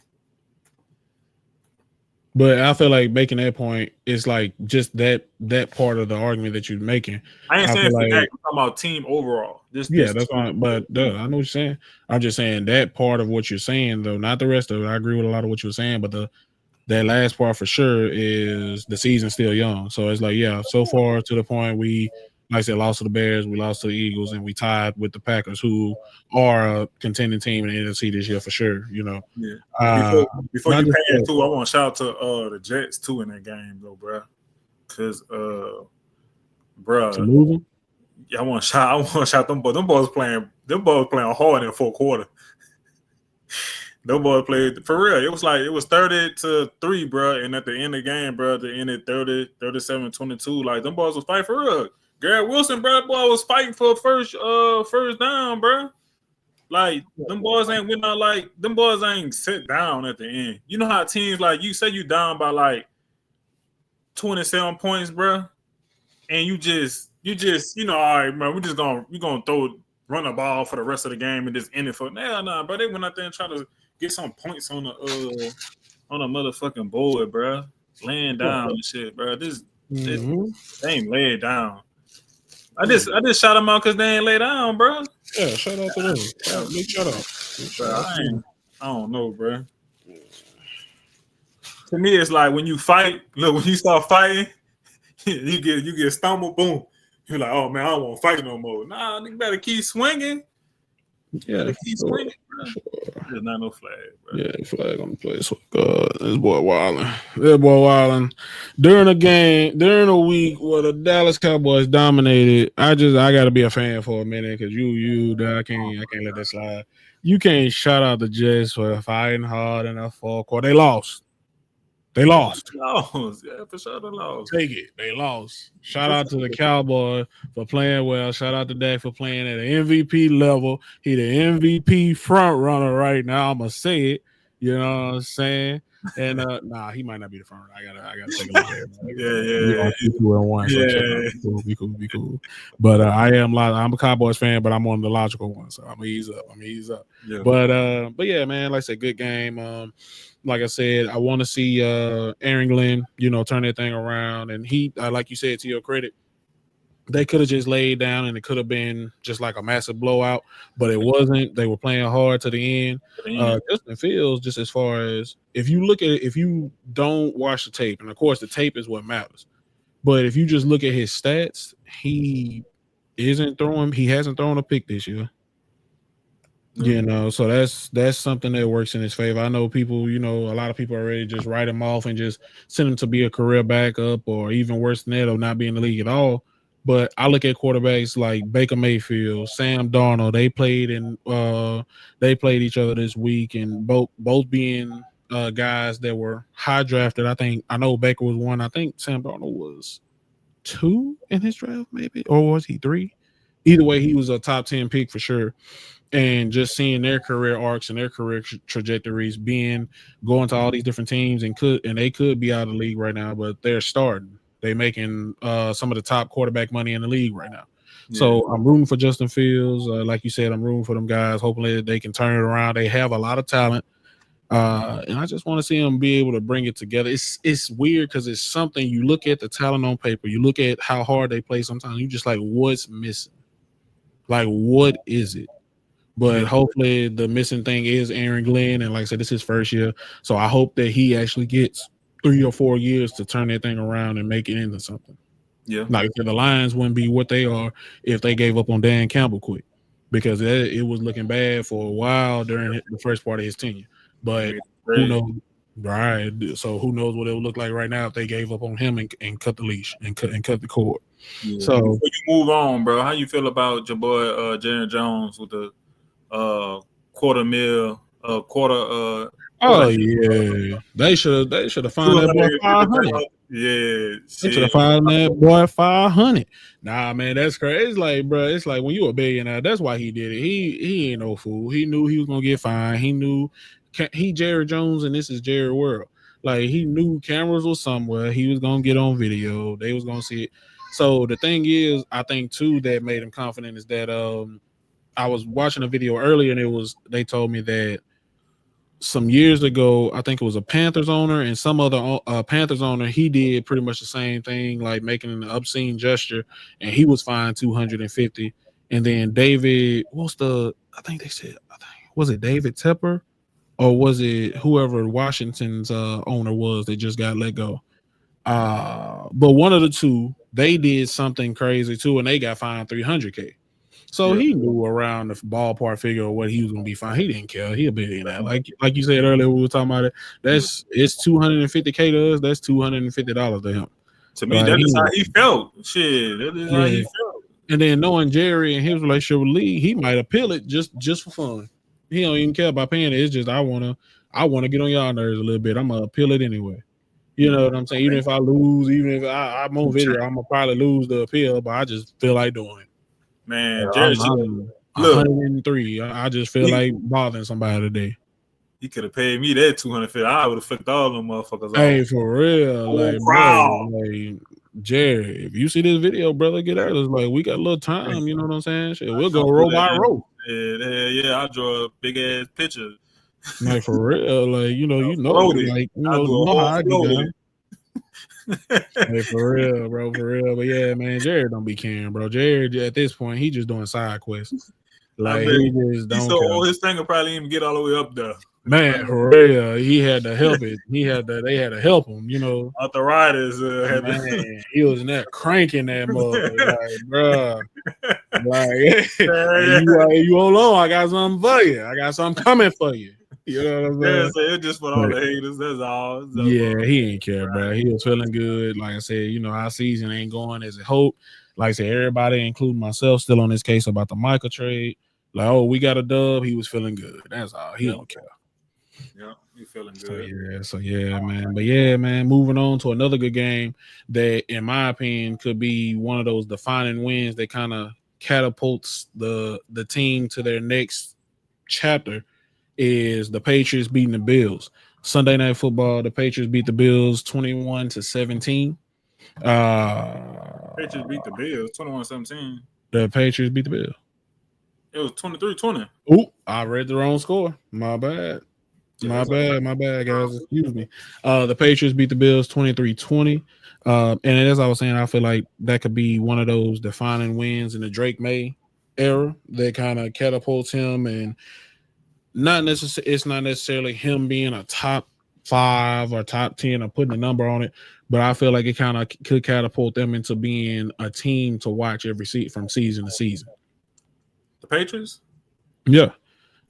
but I feel like making that point is like just that part of the argument that you're making. I ain't saying for that. I'm talking about team overall. That's fine. But I know what you're saying. I'm just saying that part of what you're saying, though, not the rest of it. I agree with a lot of what you were saying, but that last part for sure is the season's still young. So it's like, yeah, so far to the point we, like I said, lost to the Bears, we lost to the Eagles, and we tied with the Packers, who are a contending team in the NFC this year for sure. Yeah. Before you pass too, I want to shout out to the Jets too in that game though, bro. Because I want to shout them boys. Them boys playing hard in the 4th quarter. Them boys played for real. It was 30-3, bro. And at the end of the game, bro, they ended 37-22. Like, them boys was fighting for real. Garrett Wilson, bro, that boy was fighting for first down, bro. Like, them boys ain't went out, like, them boys ain't sit down at the end. You know how teams, like, you say you down by like 27 points, bro, and you just, all right, man, we're gonna run the ball for the rest of the game and just end it for nah, bro. They went out there and tried to get some points on the motherfucking board, bro. Laying down and shit, bro. They ain't laid down. I just shout them out because they ain't lay down, bro. Yeah, shout out to them. Big shout out. I don't know, bro. To me, it's like when you fight. Look, when you start fighting, you get stumbled, boom. You're like, oh man, I don't want to fight no more. Nah, nigga better keep swinging. Yeah, keep swinging, bro. There's not no flag, bro. Yeah, flag on the place. This boy wilding. During a week where the Dallas Cowboys dominated, I gotta be a fan for a minute because I can't let that slide. You can't shout out the Jets for fighting hard in the 4th quarter. They lost. Yeah, for sure they lost. Take it. They lost. Shout out to the Cowboys for playing well. Shout out to Dak for playing at an MVP level. He the MVP front runner right now. I'm gonna say it. You know what I'm saying? And he might not be the front runner. I gotta take a look at it. Yeah. Be cool. But I'm a Cowboys fan, but I'm on the logical one, so I'm gonna ease up. Yeah. But yeah, man, like I said, good game. Like I said, I want to see Aaron Glenn, turn that thing around. And he, like you said, to your credit, they could have just laid down and it could have been just like a massive blowout, but it wasn't. They were playing hard to the end. Justin Fields, just as far as if you don't watch the tape, and of course the tape is what matters, but if you just look at his stats, he hasn't thrown a pick this year. So that's something that works in his favor. I know people, a lot of people already just write him off and just send him to be a career backup or even worse than that, or not be in the league at all. But I look at quarterbacks like Baker Mayfield, Sam Darnold. They played each other this week, and both being guys that were high drafted. I know Baker was 1. I think Sam Darnold was 2 in his draft, maybe, or was he 3? Either way, he was a top 10 pick for sure. And just seeing their career arcs and their career trajectories going to all these different teams and they could be out of the league right now, but they're starting. They're making some of the top quarterback money in the league right now. So I'm rooting for Justin Fields. Like you said, I'm rooting for them guys. Hopefully they can turn it around. They have a lot of talent. And I just want to see them be able to bring it together. It's weird because it's something you look at the talent on paper, you look at how hard they play. Sometimes you just like, what's missing? Like, what is it? But hopefully the missing thing is Aaron Glenn, and like I said, this is his first year, so I hope that he actually gets 3 or 4 years to turn that thing around and make it into something. Yeah, like the Lions wouldn't be what they are if they gave up on Dan Campbell quick, because it was looking bad for a while during the first part of his tenure. But who knows? Right. So who knows what it would look like right now if they gave up on him and cut the leash and cut the cord. Yeah. So before you move on, bro, how you feel about your boy Jaron Jones with the quarter mil, quarter? Oh yeah, they should have fined that boy 500. Yeah, they should have fined that boy 500. Nah, man, that's crazy. It's like, bro, it's like when you a billionaire. That's why he did it. He ain't no fool. He knew he was gonna get fined. He knew Jared Jones, and this is Jared World. Like, he knew cameras was somewhere. He was gonna get on video. They was gonna see it. So the thing is, I think too that made him confident is that I was watching a video earlier, and they told me that some years ago, I think it was a Panthers owner and some other Panthers owner, he did pretty much the same thing, like making an obscene gesture, and he was fined 250. And then David, I think they said, was it David Tepper, or was it whoever Washington's owner was that just got let go? But one of the two, they did something crazy too, and they got fined $300K. So he knew around the ballpark figure of what he was going to be fine. He didn't care. He a billionaire. Like you said earlier, we were talking about it. It's $250K to us. That's $250 to him. To me, that is how he felt. Shit, that is how he felt. And then knowing Jerry and his relationship with Lee, he might appeal it just for fun. He don't even care about paying it. It's just I wanna get on y'all nerves a little bit. I'm gonna appeal it anyway. You know what I'm saying? Even if I lose, even if I'm on video, I'm gonna probably lose the appeal, but I just feel like doing it. Man, Jerry, look, 103. I just feel like bothering somebody today. He could have paid me that 250. I would have flipped all them motherfuckers. Hey, for real, like, bro, like, Jerry, if you see this video, brother, get at us. Like, we got a little time. You know what I'm saying? Shit, we'll go row by row. Yeah. I draw a big ass picture. Like, for real, like, like, know how I get down. Hey, for real, bro, for real. But yeah, man, Jared don't be caring, bro. Jared at this point, he just doing side quests. Like, he just don't care. His thing will probably even get all the way up there. Man, for real, he had to help it. They had to help him, Arthritis. He was in there cranking that mother, like, bro. Like, you hold on, I got something for you. I got something coming for you. You know what I'm saying? Yeah, it's just for all the haters. That's all. Yeah, he ain't care, bro. He was feeling good. Like I said, our season ain't going as it hoped. Like I said, everybody, including myself, still on this case about the Michael trade. Like, oh, we got a dub. He was feeling good. That's all. He don't care. Yeah, he feeling good. So yeah, man. But yeah, man, moving on to another good game that, in my opinion, could be one of those defining wins that kind of catapults the team to their next chapter. Is the Patriots beating the Bills. Sunday Night Football, the Patriots beat the Bills 21-17. Patriots beat the Bills 21-17. The Patriots beat the Bills. It was 23-20. Ooh, I read the wrong score. My bad. My bad, guys. Excuse me. The Patriots beat the Bills 23-20. And as I was saying, I feel like that could be one of those defining wins in the Drake May era that kind of catapults him, and it's not necessarily him being a top 5 or top 10 or putting a number on it, but I feel like it kind of could catapult them into being a team to watch every from season to season. The Patriots? Yeah.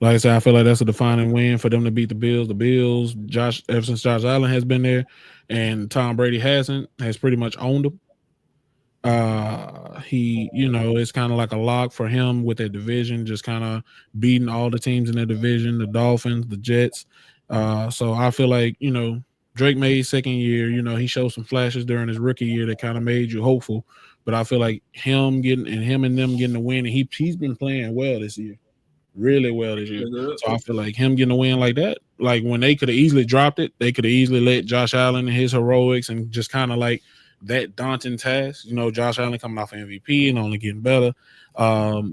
Like I said, I feel like that's a defining win for them to beat the Bills. The Bills, ever since Josh Allen has been there and Tom Brady has pretty much owned them. It's kind of like a lock for him with that division, just kind of beating all the teams in the division, the Dolphins, the Jets. So I feel like, Drake May's second year, he showed some flashes during his rookie year that kind of made you hopeful. But I feel like him and them getting the win, and he's been playing well this year. Really well this year. So I feel like him getting a win like that, like when they could have easily dropped it, they could have easily let Josh Allen and his heroics and just kind of like that daunting task. Josh Allen coming off MVP and only getting better.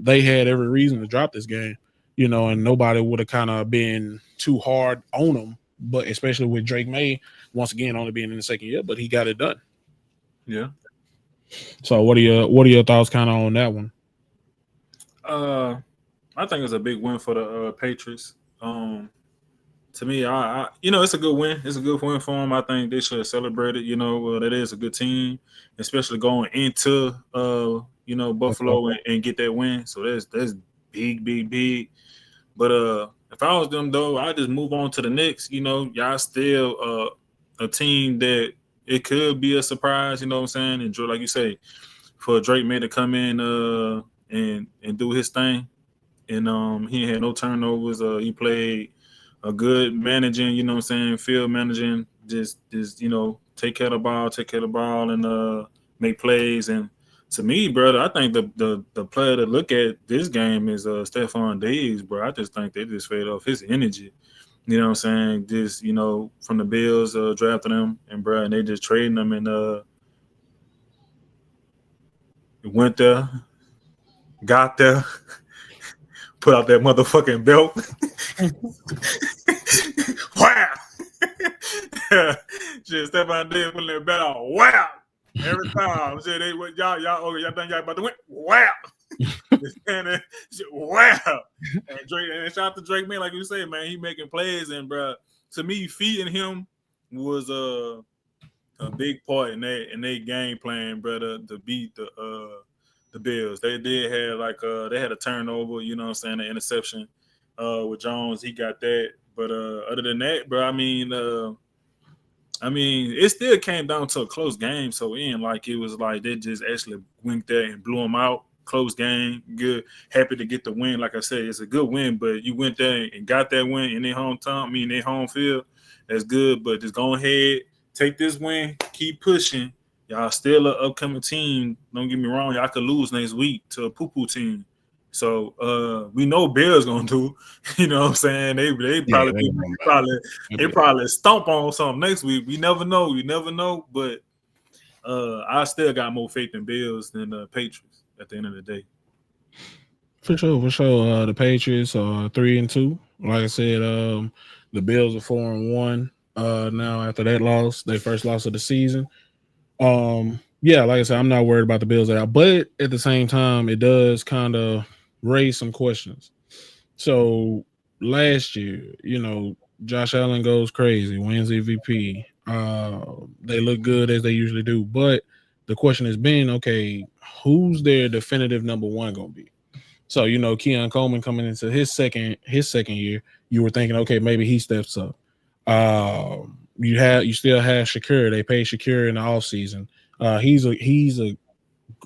They had every reason to drop this game, and nobody would have kind of been too hard on them. But especially with Drake May, once again, only being in the second year, but he got it done. Yeah. So what are your thoughts kind of on that one? I think it's a big win for the Patriots. To me, I it's a good win. It's a good win for them. I think they should celebrate it. That is a good team, especially going into Buffalo and get that win. So that's big, big, big. But if I was them though, I just move on to the next. Y'all still a team that it could be a surprise. You know what I'm saying? And like you say, for Drake May to come in and do his thing, and he had no turnovers. He played a good managing, field managing, just take care of the ball and make plays. And to me, brother, I think the player to look at this game is Stephon Diggs, bro. I just think they just fed off his energy. You know what I'm saying? Just, from the Bills drafting him and they just trading him and went there, got there, put out that motherfucking belt. Wow. Shit, Stephon Diggs putting that belt on. Wow. Every time. Shit, y'all think y'all about to win? Wow. Wow. And Drake, and shout out to Drake, man, like you say, man, he making plays, and bro, to me, feeding him was a big part in their game plan, brother, to beat the Bills. They did have they had a turnover, an interception with Jones. He got that. But other than that, bro, I mean, it still came down to a close game. So it was like they just actually went there and blew them out. Close game, good, happy to get the win. Like I said, it's a good win, but you went there and got that win in their hometown, their home field. That's good, but just go ahead, take this win, keep pushing. Y'all still an upcoming team. Don't get me wrong, y'all could lose next week to a poo-poo team. So we know Bears gonna do. You know what I'm saying? They probably stomp on something next week. We never know. But I still got more faith in Bills than the Patriots at the end of the day. For sure. The Patriots are 3-2. Like I said, the Bills are 4-1. Now after that loss, their first loss of the season. Yeah, like I said, I'm not worried about the Bills at all, but at the same time, it does kind of raise some questions. So last year, Josh Allen goes crazy, wins MVP. They look good as they usually do, but the question has been, okay, who's their definitive number one gonna be? So Keon Coleman coming into his second year, you were thinking, okay, maybe he steps up. You still have Shakur. They paid Shakur in the offseason.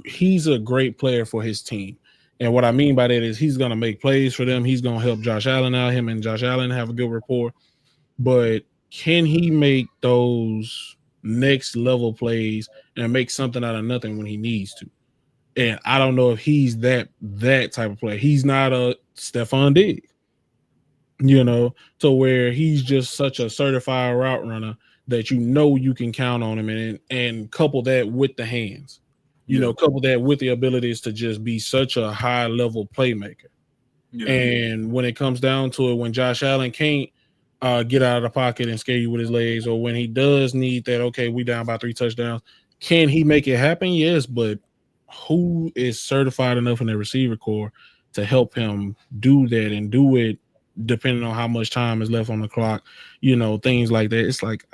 He's a great player for his team. And what I mean by that is he's gonna make plays for them. He's gonna help Josh Allen out. Him and Josh Allen have a good rapport. But can he make those next level plays and make something out of nothing when he needs to? And I don't know if he's that type of player. He's not a Stephon Diggs, to where he's just such a certified route runner that you can count on him, and couple that with the hands, couple that with the abilities to just be such a high level playmaker. Yeah. And when it comes down to it, when Josh Allen can't get out of the pocket and scare you with his legs, or when he does need that, okay, we down by 3 touchdowns, can he make it happen? Yes, but who is certified enough in the receiver core to help him do that and do it depending on how much time is left on the clock, things like that. It's like,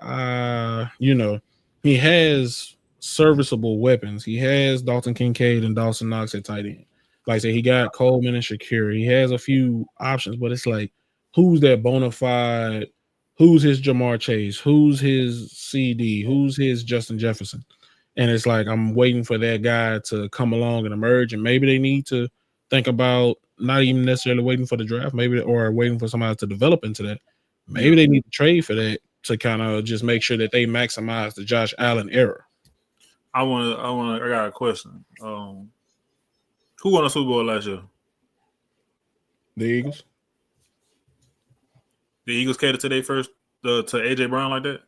he has serviceable weapons. He has Dalton Kincaid and Dawson Knox at tight end. Like I said, he got Coleman and Shakira. He has a few options, but it's like, who's that bona fide? Who's his Jamar Chase? Who's his CD? Who's his Justin Jefferson? And it's like, I'm waiting for that guy to come along and emerge. And maybe they need to think about not even necessarily waiting for the draft, or waiting for somebody to develop into that. Maybe they need to trade for that to kind of just make sure that they maximize the Josh Allen era. I got a question. Who won the Super Bowl last year? The Eagles. The Eagles catered to their first to AJ Brown like that?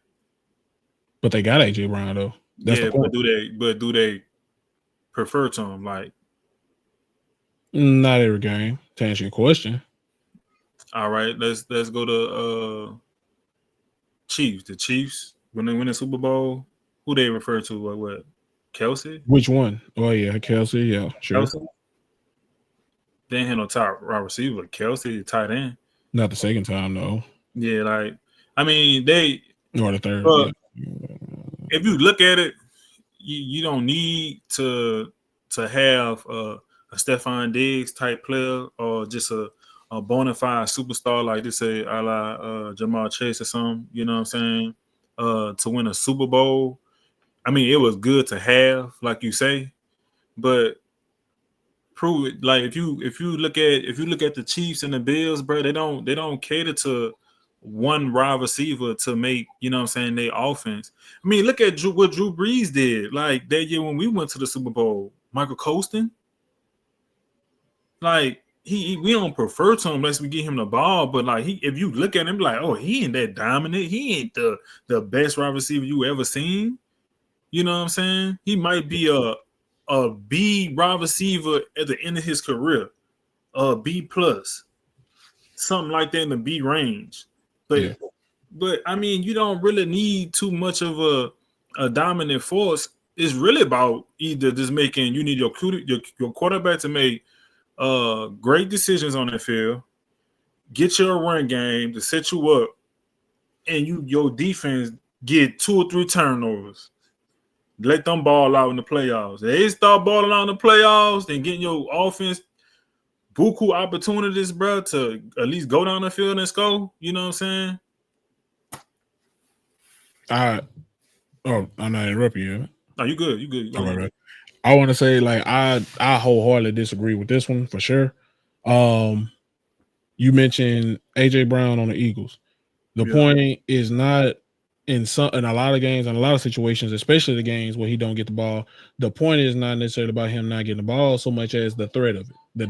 But they got AJ Brown though. That's the point. do they prefer to him? Like, not every game. To answer your question. All right, let's go to Chiefs. The Chiefs when they win the Super Bowl, who they refer to? What? Kelsey? Which one? Oh yeah, Kelsey. Yeah, sure. Kelsey? They ain't had no top wide receiver. Kelsey, tight end. Not the second time, no. Yeah, like I mean they or the third. Yeah. If you look at it, you don't need to have a Stephon Diggs type player or just a bona fide superstar like this, say a la Jamal Chase or something. You know what I'm saying? To win a Super Bowl. I mean, it was good to have, like you say, but prove it. Like if you look at the Chiefs and the Bills, bro, they don't cater to one wide receiver to make, you know what I'm saying, their offense. I mean, look at what Drew Brees did. Like that year when we went to the Super Bowl, Michael Colston. Like we don't prefer to him unless we get him the ball, but like if you look at him, like, oh, he ain't that dominant. He ain't the best wide receiver you ever seen. You know what I'm saying? He might be a B wide receiver at the end of his career, B plus, something like that in the B range. But I mean, you don't really need too much of a dominant force. It's really about either just making. You need your quarterback to make great decisions on the field, get your run game to set you up, and your defense get 2 or 3 turnovers. Let them ball out in the playoffs. If they start balling out in the playoffs, then getting your offense buku opportunities, bro, to at least go down the field and score. You know what I'm saying? I'm not interrupting you. No, you good. You good. All right. I want to say, like, I wholeheartedly disagree with this one for sure. You mentioned AJ Brown on the Eagles. The point is not in a lot of games, in a lot of situations, especially the games where he don't get the ball. The point is not necessarily about him not getting the ball so much as the threat of it, the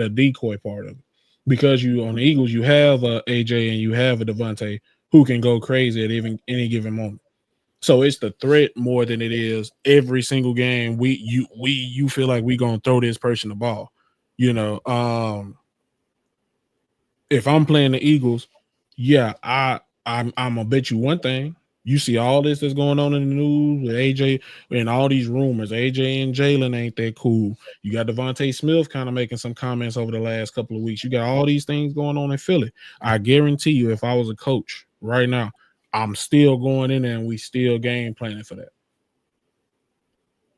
decoy part of it. Because you on the Eagles, you have a AJ and you have a Javonte who can go crazy at any given moment. So it's the threat more than it is every single game. You feel like we gonna throw this person the ball. You know, if I'm playing the Eagles, yeah, I'm gonna bet you one thing. You see all this that's going on in the news with AJ and all these rumors. AJ and Jalen ain't that cool. You got Devontae Smith kind of making some comments over the last couple of weeks. You got all these things going on in Philly. I guarantee you, if I was a coach right now, I'm still going in there and we still game planning for that.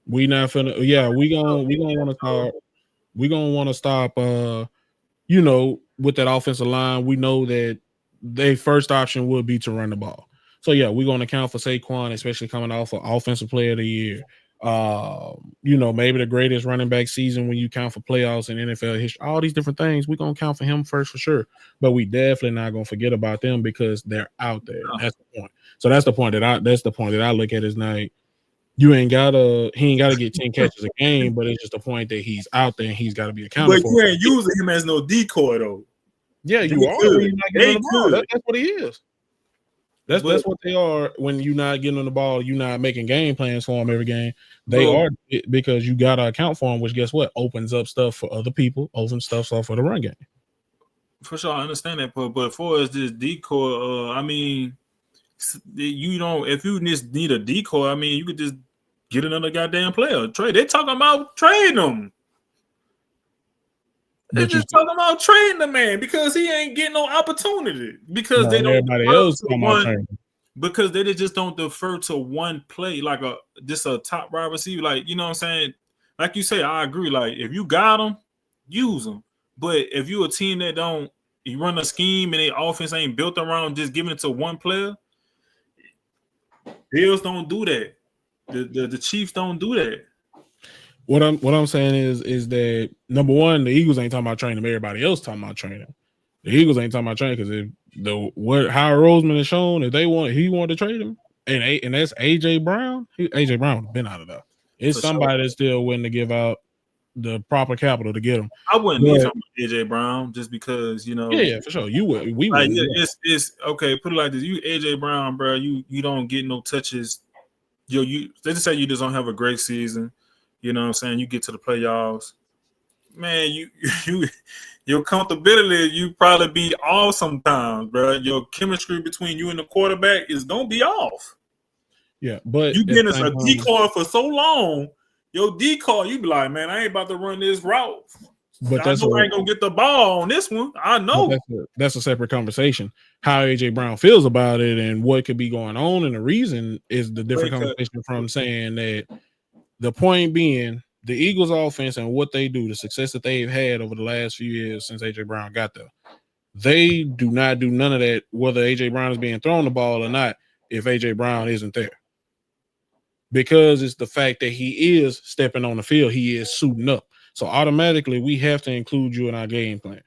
We not finna, yeah, we gonna want to start. We gonna want to stop. With that offensive line, we know that their first option would be to run the ball. So yeah, we're gonna account for Saquon, especially coming off of Offensive Player of the Year. Maybe the greatest running back season when you count for playoffs in NFL history. All these different things, we're gonna count for him first for sure. But we definitely not gonna forget about them because they're out there. That's the point. So that's the point that I look at is now. He ain't gotta get 10 catches a game, but it's just the point that he's out there and he's got to be accounted for. But you ain't using him as no decoy though. Yeah, you are. When you're not getting on the ball. That's what he is. That's what they are when you're not getting on the ball. You're not making game plans for them every game. They are because you got to account for them, which guess what? Opens up stuff for other people, opens stuff up for the run game. For sure, I understand that, but for us, this decoy, I mean, you don't. If you just need a decoy, I mean, you could just get another goddamn player. Trade. They talking about trading them. They're just talking about trading the man because he ain't getting no opportunity. Because they don't. Everybody else talking about trading. Because they just don't defer to one play, like just a top wide receiver. Like, you know what I'm saying? Like you say, I agree. Like, if you got them, use them. But if you a team that you run a scheme and their offense ain't built around just giving it to one player, Bills don't do that. The Chiefs don't do that. What I'm saying is that number one, the Eagles ain't talking about training. Everybody else talking about training. The Eagles ain't talking about training because if Howard Roseman has shown if he wanted to trade him, and that's AJ Brown. AJ Brown been out of there. It's for somebody that's still willing to give out the proper capital to get him. I wouldn't be talking about AJ Brown just because Yeah, for sure. You would. We would. It's okay. Put it like this: you AJ Brown, bro. You don't get no touches they just say you just don't have a great season. You know what I'm saying? You get to the playoffs, man. Your comfortability, you probably be off sometimes, bro. Your chemistry between you and the quarterback is gonna be off. Yeah, but you getting us a decoy for so long, your decoy, you be like, man, I ain't about to run this route. But I know I ain't gonna get the ball on this one. I know that's a separate conversation. How AJ Brown feels about it and what could be going on, and the reason is the different conversation from saying that the point being the Eagles' offense and what they do, the success that they've had over the last few years since AJ Brown got there. They do not do none of that, whether AJ Brown is being thrown the ball or not, if AJ Brown isn't there. Because it's the fact that he is stepping on the field, he is suiting up. So automatically we have to include you in our game plan.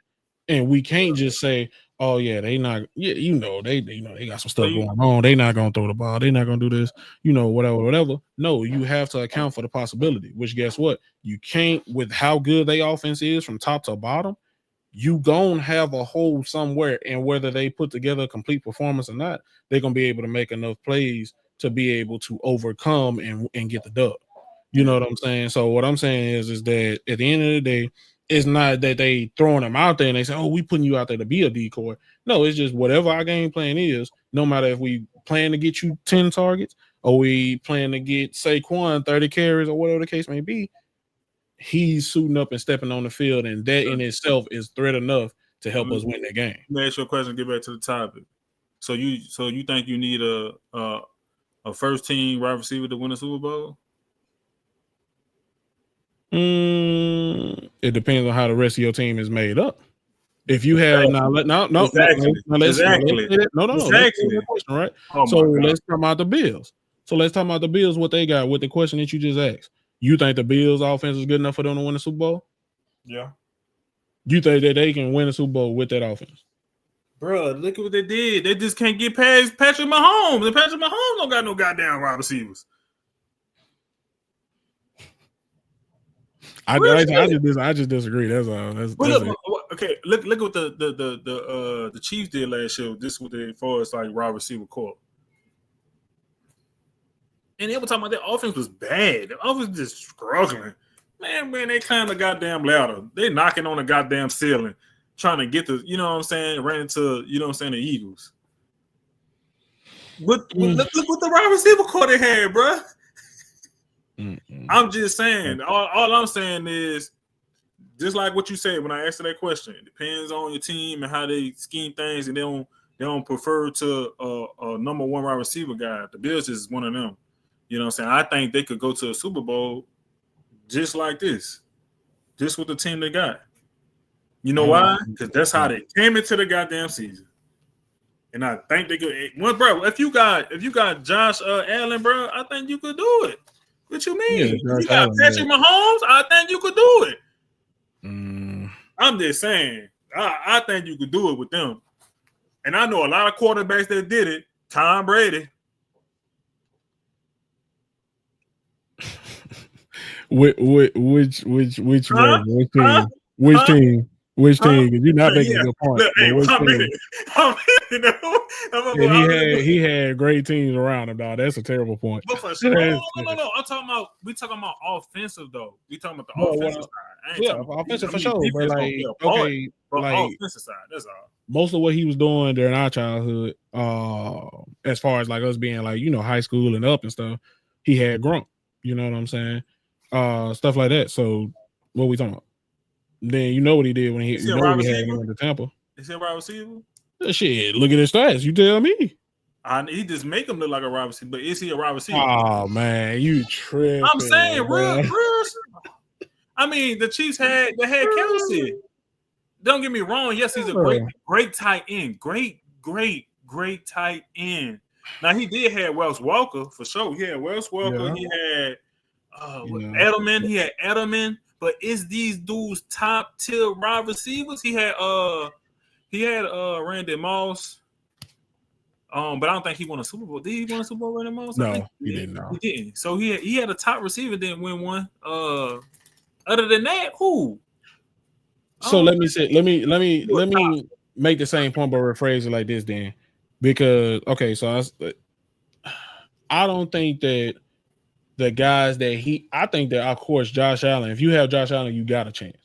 And we can't just say, oh yeah, they not, yeah, they got some stuff going on. They not gonna throw the ball, they not gonna do this, whatever. No, you have to account for the possibility, which guess what? You can't, with how good their offense is from top to bottom, you gonna have a hole somewhere, and whether they put together a complete performance or not, they're gonna be able to make enough plays to be able to overcome and get the dub. You know what I'm saying? So what I'm saying is that at the end of the day, it's not that they throwing them out there and they say, oh, we putting you out there to be a decoy. No, it's just whatever our game plan is, no matter if we plan to get you 10 targets or we plan to get Saquon 30 carries or whatever the case may be, he's suiting up and stepping on the field, and that in itself is threat enough to help us win that game. Let me ask you a question, get back to the topic. So you think you need a first team wide receiver to win a Super Bowl? It depends on how the rest of your team is made up. If you have exactly. Let's right. Oh, so let's talk about the Bills. What they got with the question that you just asked. You think the Bills offense is good enough for them to win the Super Bowl? Yeah. You think that they can win a Super Bowl with that offense? Bro, look at what they did. They just can't get past Patrick Mahomes. And Patrick Mahomes don't got no goddamn wide receivers. I just disagree. That's all. Okay, look what the Chiefs did last year. This was as far as like wide receiver core. And they were talking about their offense was bad. The offense was just struggling. Man, they climbed the goddamn ladder. They knocking on the goddamn ceiling, trying to get the, you know what I'm saying, ran into, you know what I'm saying, the Eagles. Look what the wide receiver core they had, bro. I'm just saying, all I'm saying is, just like what you said when I asked that question, it depends on your team and how they scheme things, and they don't prefer to a number one wide receiver guy. The Bills is one of them. You know what I'm saying? I think they could go to a Super Bowl just like this, just with the team they got. You know why? Because that's how they came into the goddamn season. And I think they could. Well, bro, if you got Josh Allen, bro, I think you could do it. What you mean? If you got Patrick Mahomes, I think you could do it. I'm just saying, I think you could do it with them. And I know a lot of quarterbacks that did it. Tom Brady. Which team? Which team? You're not making a good point. He had great teams around him, dog. That's a terrible point. But for sure, no. We talking about offensive though. We talking about the offensive side. Yeah, offensive for sure. But offensive side. That's all. Most of what he was doing during our childhood, as far as like us being like high school and up and stuff, he had Gronk. You know what I'm saying? Stuff like that. So what we talking about? Then you know what he did when he had him to Tampa. Is he a wide receiver? Shit, look at his stats. You tell me. He just make him look like a wide receiver, but is he a wide receiver? Oh man, you tripping. I'm saying real. I mean, the Chiefs had Kelsey. Don't get me wrong. Yes, he's a great tight end. Great tight end. Now he did have Wells Welker for sure. He had Wells Welker. Yeah. He had Edelman. He had Edelman. But is these dudes top tier wide receivers? He had Randy Moss. But I don't think he won a Super Bowl. Did he win a Super Bowl, Randy Moss? No, he didn't. No. He didn't. So he had a top receiver, didn't win one. Other than that, who? So let me make the same point, but rephrase it like this, then, because so I don't think that the guys that I think that, of course, Josh Allen, if you have Josh Allen, you got a chance.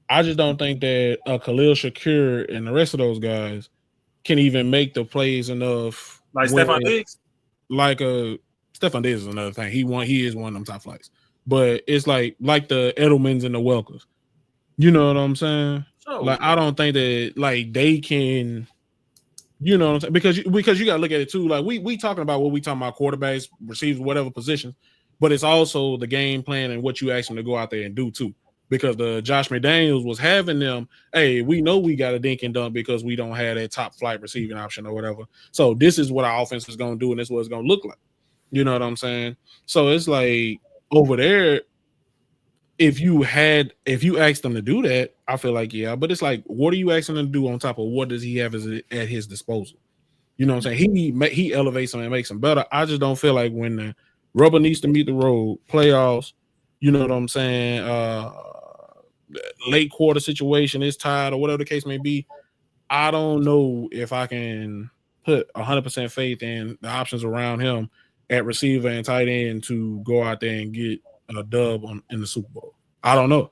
I just don't think that Khalil Shakir and the rest of those guys can even make the plays enough. Like Stephon Diggs? Like Stephon Diggs is another thing. He is one of them top flights. But it's like the Edelmans and the Welkers. You know what I'm saying? So, like, I don't think that like they can, you know what I'm saying? Because you gotta look at it too. Like we talking about what we talking about, quarterbacks, receivers, whatever positions, but it's also the game plan and what you ask them to go out there and do too. Because the Josh McDaniels was having them, hey, we know we got a dink and dunk because we don't have that top flight receiving option or whatever. So this is what our offense is gonna do, and this is what it's gonna look like. You know what I'm saying? So it's like over there, if you asked them to do that, I feel like yeah, but it's like, what are you asking them to do on top of what does he have at his disposal? You know what I'm saying? He elevates them and makes them better. I just don't feel like when the rubber needs to meet the road, playoffs, you know what I'm saying? Late quarter situation is tied or whatever the case may be. I don't know if I can put 100% faith in the options around him at receiver and tight end to go out there and get a dub in the Super Bowl. I don't know.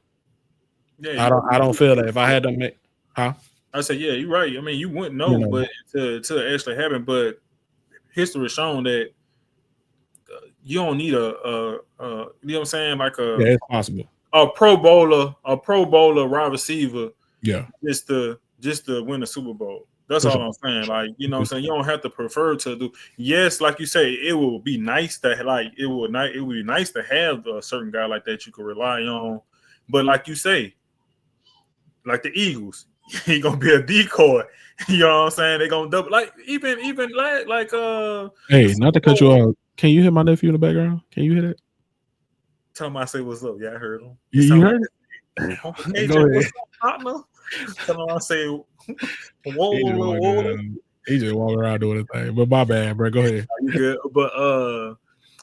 Yeah, I don't feel that if I had to make, I said, yeah, you're right. I mean, you wouldn't know, but to actually happen. But history has shown that you don't need you know what I'm saying, like it's possible. A Pro Bowler wide receiver, just to win the Super Bowl. That's all I'm saying. Like, you know what I'm saying? You don't have to prefer to do. Yes, like you say, it will be nice to it would be nice to have a certain guy like that you can rely on. But like you say, like the Eagles, he gonna be a decoy. You know what I'm saying? They gonna double like even like Hey, not to cut you off. Can you hear my nephew in the background? Can you hear that? Tell him I say what's up. Yeah, I heard him. You heard it? Go ahead. Tell him I say whoa. He just walking around doing his thing. But my bad, bro. Go ahead. You good?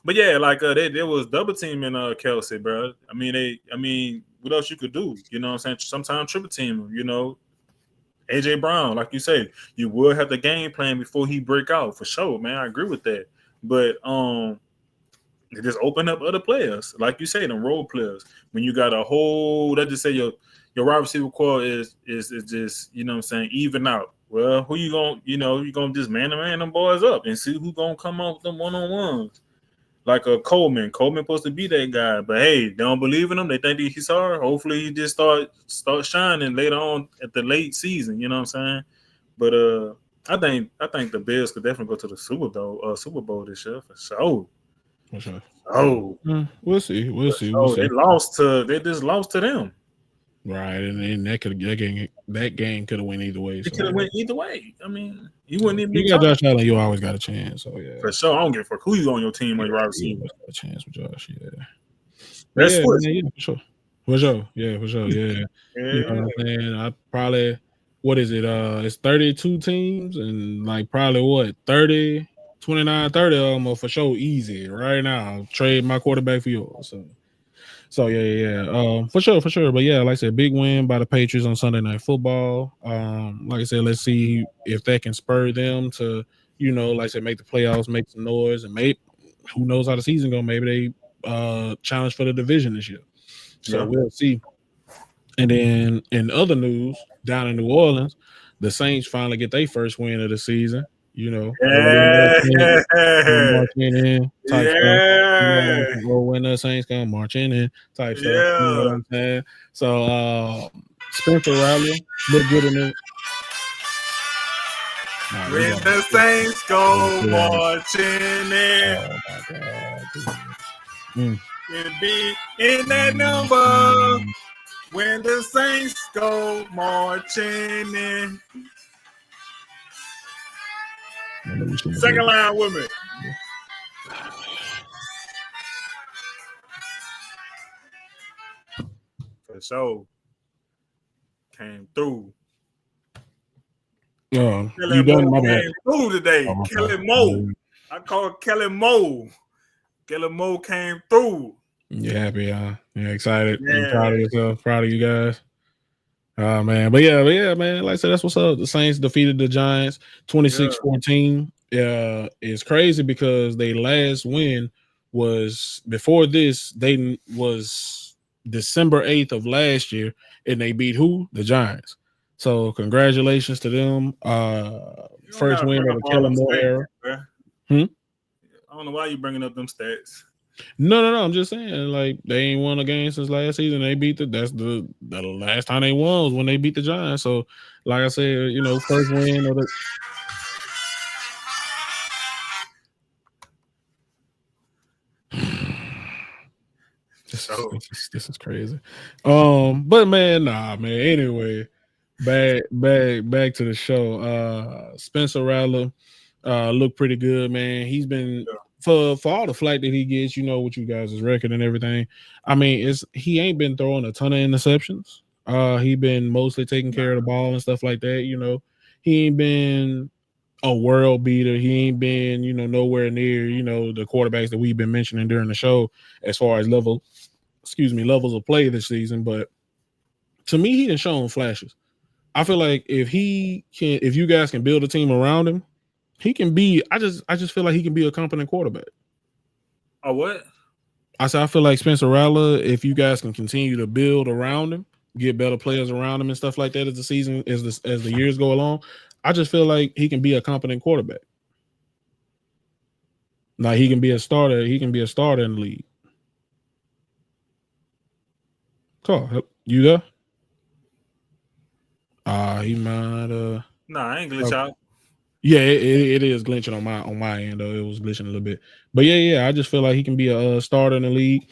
But yeah, like they was double teaming Kelsey, bro. I mean, what else you could do? You know what I'm saying? Sometimes triple team him, you know. AJ Brown, like you say, you will have the game plan before he break out for sure, man. I agree with that. But just open up other players, like you say, them role players. When you got a whole, let's just say your wide receiver core is just, you know what I'm saying, even out. Well, who you gonna, you gonna just man them boys up and see who gonna come up with them one-on-ones. Like a Coleman supposed to be that guy, but hey, they don't believe in him. They think he's hard. Hopefully, he just start shining later on at the late season. You know what I'm saying? But I think the Bills could definitely go to the Super Bowl this year for sure. For sure. Oh, we'll see. We'll see. They just lost to them. Right, and that game could have went either way. It could have went either way. I mean, you wouldn't even. You got Josh Allen, you always got a chance. So yeah, for sure. I don't give a fuck who's on your team or your wide receiver. Got a chance with Josh. Yeah, that's for sure. For sure. Yeah. You know what I'm saying? I probably, what is it? It's 32 teams and like probably what 30, 29, 30 of them are for sure easy right now. Trade my quarterback for yours. So yeah. For sure. But yeah, like I said, big win by the Patriots on Sunday Night Football. Like I said, let's see if that can spur them to, like I said, make the playoffs, make some noise, and maybe who knows how the season go. Maybe they challenge for the division this year. So we'll see. And then in other news, down in New Orleans, the Saints finally get their first win of the season. Marching in type stuff. When the Saints come marching in type stuff. You know what I'm saying? So Spencer Rattler looked good in it. When the Saints go marching in. Oh my God. It be in that number. When the Saints go marching in. Second line with me. For sure. Came through. You done my bad. Came through today. Kellen Moore. I call it Kellen Moore. Kellen Moore came through. You happy, huh? You excited? Yeah. You proud of yourself? Proud of you guys? Oh, man. But yeah, man. Like I said, that's what's up. The Saints defeated the Giants 26-14. It's crazy because they last win was before this. They was December 8th of last year, and they beat who? The Giants. So congratulations to them. You don't First gotta win bring of up the all them Kellen Moore stats, era. bro. Hmm? I don't know why you bringing up them stats. No. I'm just saying, like they ain't won a game since last season. They beat that's the last time they won was when they beat the Giants. So, like I said, first win of the. So This is crazy. But man, nah, man. Anyway, back to the show. Spencer Rattler looked pretty good, man. He's been for all the flack that he gets, with you guys' record and everything. I mean, he ain't been throwing a ton of interceptions. He been mostly taking care of the ball and stuff like that. He ain't been a world beater. He ain't been, nowhere near, the quarterbacks that we've been mentioning during the show as far as levels of play this season. But to me, he done shown flashes. I feel like if you guys can build a team around him, he can be. I just feel like he can be a competent quarterback. Oh, what? I said I feel like Spencer Rattler, if you guys can continue to build around him, get better players around him and stuff like that as the years go along, I just feel like he can be a competent quarterback. Like he can be a starter. He can be a starter in the league. Cool. You there? He might. Nah, I ain't glitch out. Yeah, it is glitching on my end though. It was glitching a little bit, but yeah. I just feel like he can be a starter in the league.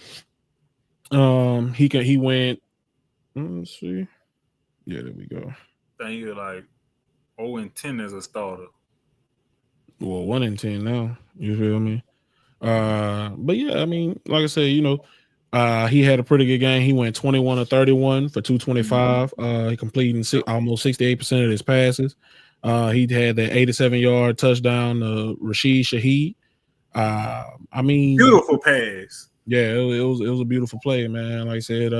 He went. Let's see. Yeah, there we go. I think you're like 0-10 as a starter. Well, 1-10 now. You feel me? But yeah, I mean, like I said, he had a pretty good game. He went 21-31 for 225. He completing almost 68% of his passes. He had that 87-yard touchdown to Rashid Shaheed. I mean, beautiful pass. Yeah, it was a beautiful play, man. Like I said,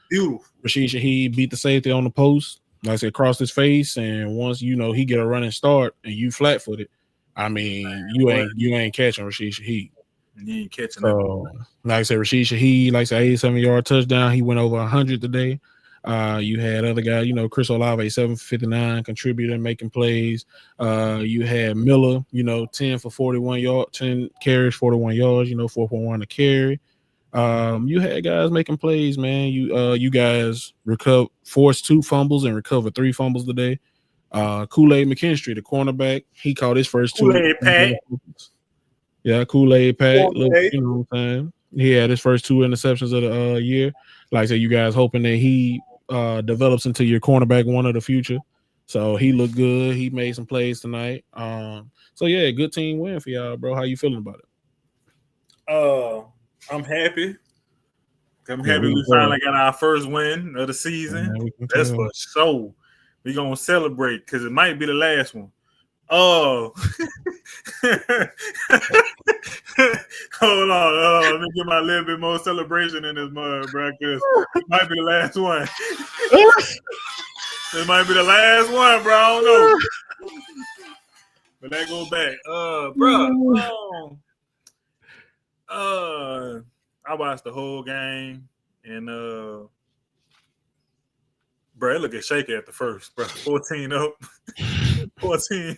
beautiful. Rashid Shaheed beat the safety on the post. Like I said, crossed his face, and once he get a running start and you flat footed, I mean, you ain't catching Rashid Shaheed. You ain't catching so, like I said, Rashid Shaheed, like I said, 87-yard touchdown. He went over 100 today. You had other guys, Chris Olave, 759, contributing, making plays. You had Miller, 10 for 41 yards, 10 carries, 41 yards, 4.1 a carry. You had guys making plays, man. You guys forced 2 fumbles and recovered 3 fumbles today. Kool-Aid McKinstry, the cornerback, he caught his first 2. Kool-Aid Pat. Yeah, Kool-Aid Pat. Look, you know what I'm saying? He had his first 2 interceptions of the year. Like I said, you guys hoping that he develops into your cornerback one of the future. So he looked good. He made some plays tonight. So yeah, good team win for y'all, bro. How you feeling about it? I'm happy. We finally got our first win of the season. That's for sure. We're gonna celebrate because it might be the last one. Oh, hold on. Let me get my little bit more celebration in this mud, bro. Because it might be the last one. It might be the last one, bro. I don't know. But that goes back, bro. I watched the whole game and bro, it looked at shaky at the first, bro. 14 up, 14.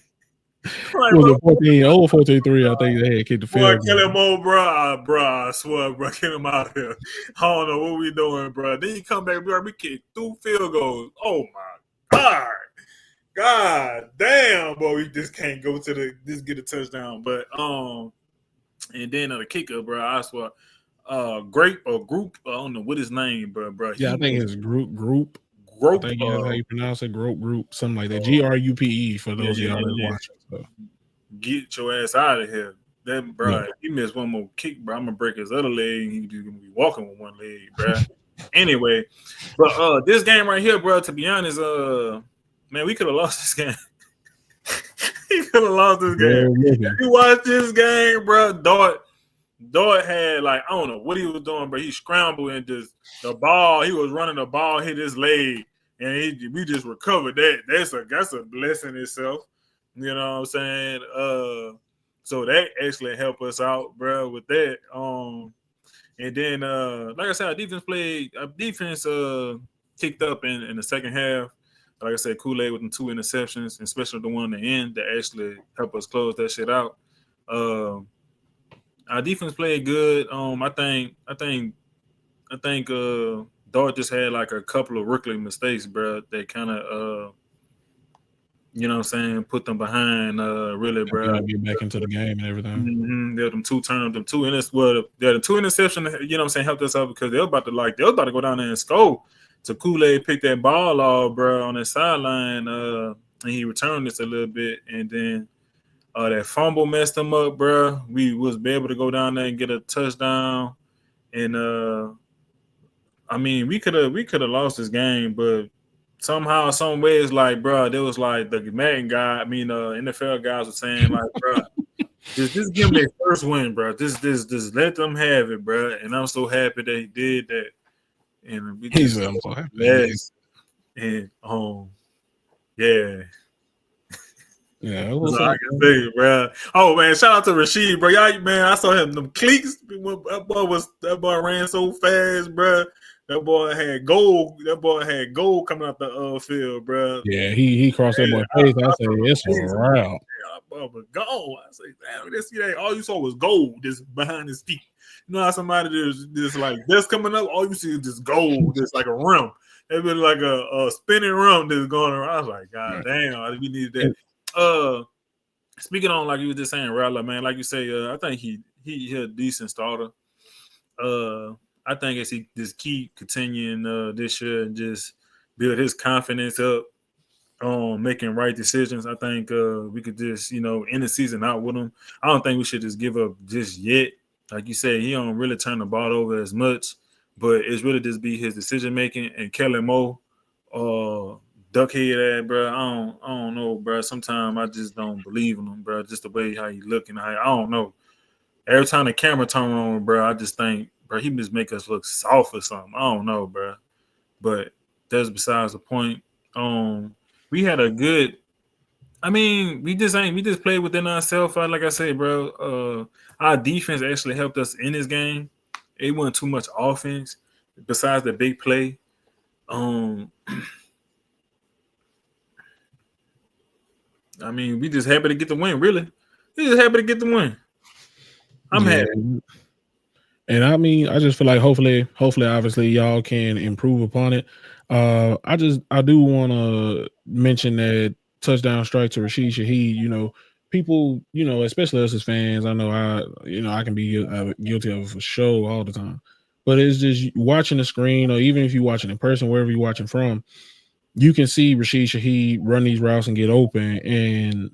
Like, was it 14 over 14-3? I think they had kicked the field. Boy, Kellen Moore, bro. I swear, bro, get him out here. I don't know what we doing, bro. Then you come back, bro. We kicked 2 field goals. Oh my God damn, boy. We just can't go to just get a touchdown. But and then the kicker, bro. I swear, Group. I don't know what his name, bro. Yeah, I think it's Group. I think that's how you pronounce it. Group, something like that. GRUPE for those of y'all that's watching. So. Get your ass out of here. That bro, he missed one more kick, bro. I'm gonna break his other leg, and he's gonna be walking with one leg, bro. Anyway, but this game right here, bro. To be honest, man, we could have lost this game. He could have lost this game. If you watch this game, bro, Dart had like I don't know what he was doing, but he scrambled and just the ball. He was running the ball, hit his leg, and we just recovered that. That's a blessing itself. You know what I'm saying? So that actually helped us out, bro, with that. And then like I said, our defense kicked up in the second half. Like I said, Kool-Aid with the 2 interceptions, and especially the one in the end that actually helped us close that shit out. Our defense played good. I think Dart just had like a couple of rookie mistakes, bro. That kind of you know what I'm saying, put them behind really, bro. Get back into the game and everything. Mm-hmm. They're them 2 turnovers, them 2 the 2 interceptions, you know what I'm saying, helped us out because they were about to go down there and score. So Kool-Aid picked that ball off, bro, on the sideline, and he returned this a little bit, and then that fumble messed him up, bro. We was able to go down there and get a touchdown, and I mean, we could have lost this game, but somehow, some ways, like, bro, there was like the Madden guy. I mean, NFL guys were saying, like, bro, just give them their first win, bro. Just let them have it, bro. And I'm so happy that he did that. And we just I'm so happy. yes. And yeah. Yeah, that's all I can say, bro. Oh man, shout out to Rashid, bro. Y'all, man, I saw him them cleats. That boy ran so fast, bro. That boy had gold. Coming out the field, bro. Yeah, he crossed that boy's face. I said, it's a route. But gold. I say, damn, this that all you saw was gold just behind his feet. You know how somebody just like this coming up, all you see is just gold, just like a rim. It been like a spinning rim that's going around. I was like, God damn, we needed that. Speaking on like you were just saying, Rattler, man, like you say, I think he a decent starter. I think as he just keep continuing this year and just build his confidence up on making right decisions, I think we could just, end the season out with him. I don't think we should just give up just yet. Like you said, he don't really turn the ball over as much, but it's really just be his decision making. And Kellen Moore, duckhead, bro. I don't know, bro. Sometimes I just don't believe in him, bro. Just the way how he looking, I don't know. Every time the camera turn on, bro, I just think, bro, he just make us look soft or something. I don't know, bro. But that's besides the point. We had a good. I mean, we just played within ourselves. Like I say, bro, our defense actually helped us in this game. It wasn't too much offense besides the big play. I mean, we just happy to get the win, really. We just happy to get the win. I'm happy. And I mean, I just feel like hopefully, obviously, y'all can improve upon it. I do want to mention that touchdown strike to Rashid Shaheed. People, especially us as fans, I know I can be guilty of a show all the time, but it's just watching the screen, or even if you're watching in person, wherever you're watching from, you can see Rashid Shaheed run these routes and get open, and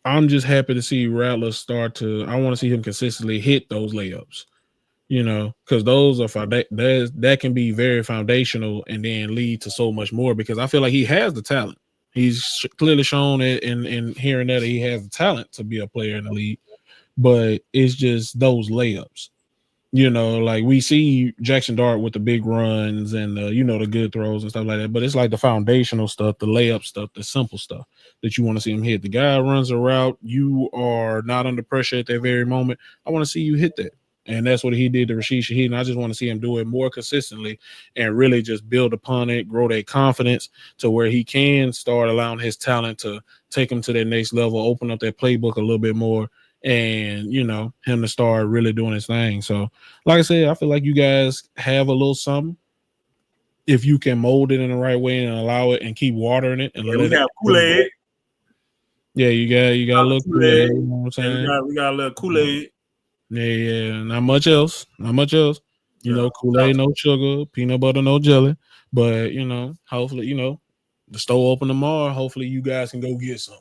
I'm just happy to see Rattler I want to see him consistently hit those layups, because those are that can be very foundational and then lead to so much more, because I feel like he has the talent. He's clearly shown it in hearing that he has the talent to be a player in the league, but it's just those layups. Like we see Jackson Dart with the big runs and the good throws and stuff like that. But it's like the foundational stuff, the layup stuff, the simple stuff that you want to see him hit. The guy runs a route, you are not under pressure at that very moment. I want to see you hit that. And that's what he did to Rashid Shaheed. And I just want to see him do it more consistently and really just build upon it, grow that confidence to where he can start allowing his talent to take him to that next level, open up that playbook a little bit more, and him to start really doing his thing. So like I said, I feel like you guys have a little something if you can mold it in the right way and allow it and keep watering it and we got Kool-Aid. Yeah, you got a little Kool-Aid. You know what I'm saying? Yeah, we got a little Kool-Aid. Yeah, not much else. Kool-Aid, no sugar, peanut butter, no jelly. But hopefully, the store open tomorrow. Hopefully you guys can go get some.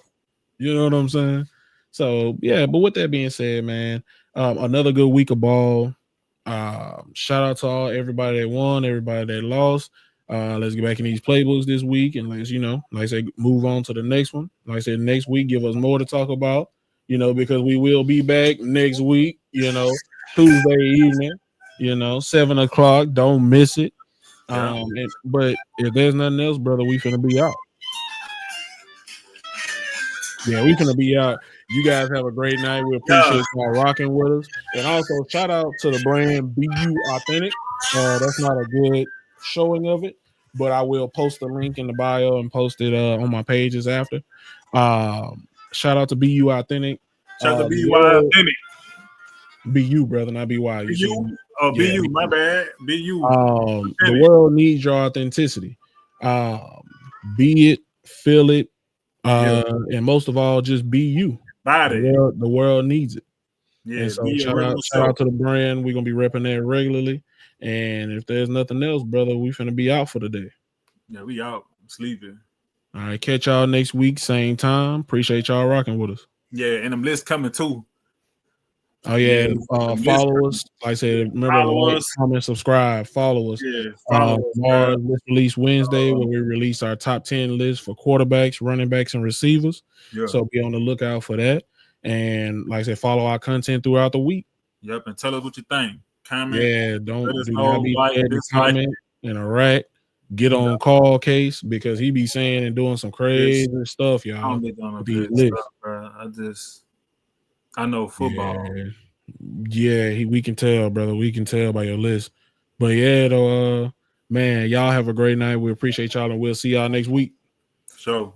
You know what I'm saying? So yeah, but with that being said, man, another good week of ball. Shout out to everybody that won, everybody that lost. Let's get back in these playbooks this week, and let's like I said, move on to the next one. Like I said, next week, give us more to talk about. Because we will be back next week. Tuesday evening. 7:00. Don't miss it. But if there's nothing else, brother, we finna be out. Yeah, we gonna be out. You guys have a great night. We appreciate y'all rocking with us. And also shout out to the brand BU Authentic. That's not a good showing of it, but I will post the link in the bio and post it on my pages after. Shout out to BU Authentic. Shout out to BU world, Authentic. BU, brother, not BY. BU? Oh, yeah, BU, my bad. BU. the world needs your authenticity. Be it, feel it, and most of all, just be you. The world needs it. Yeah, and so shout out to the brand. We're gonna be repping that regularly. And if there's nothing else, brother, we finna be out for the day. Yeah, we out. I'm sleeping. All right, catch y'all next week, same time. Appreciate y'all rocking with us. Yeah, and them lists coming too. Oh yeah, follow us. Like I said, remember like, comment, subscribe, follow us. Yeah, follow us. Tomorrow list release Wednesday, where we release our top 10 list for quarterbacks, running backs, and receivers. Yeah. So be on the lookout for that. And like I said, follow our content throughout the week. Yep, and tell us what you think. Comment. Yeah, do not be scared to comment in a rat. Get on call case because he be saying and doing some crazy stuff, y'all. I don't be doing no stuff, bro. I know football. Yeah, we can tell, brother. We can tell by your list. But yeah, though, man, y'all have a great night. We appreciate y'all, and we'll see y'all next week. Sure.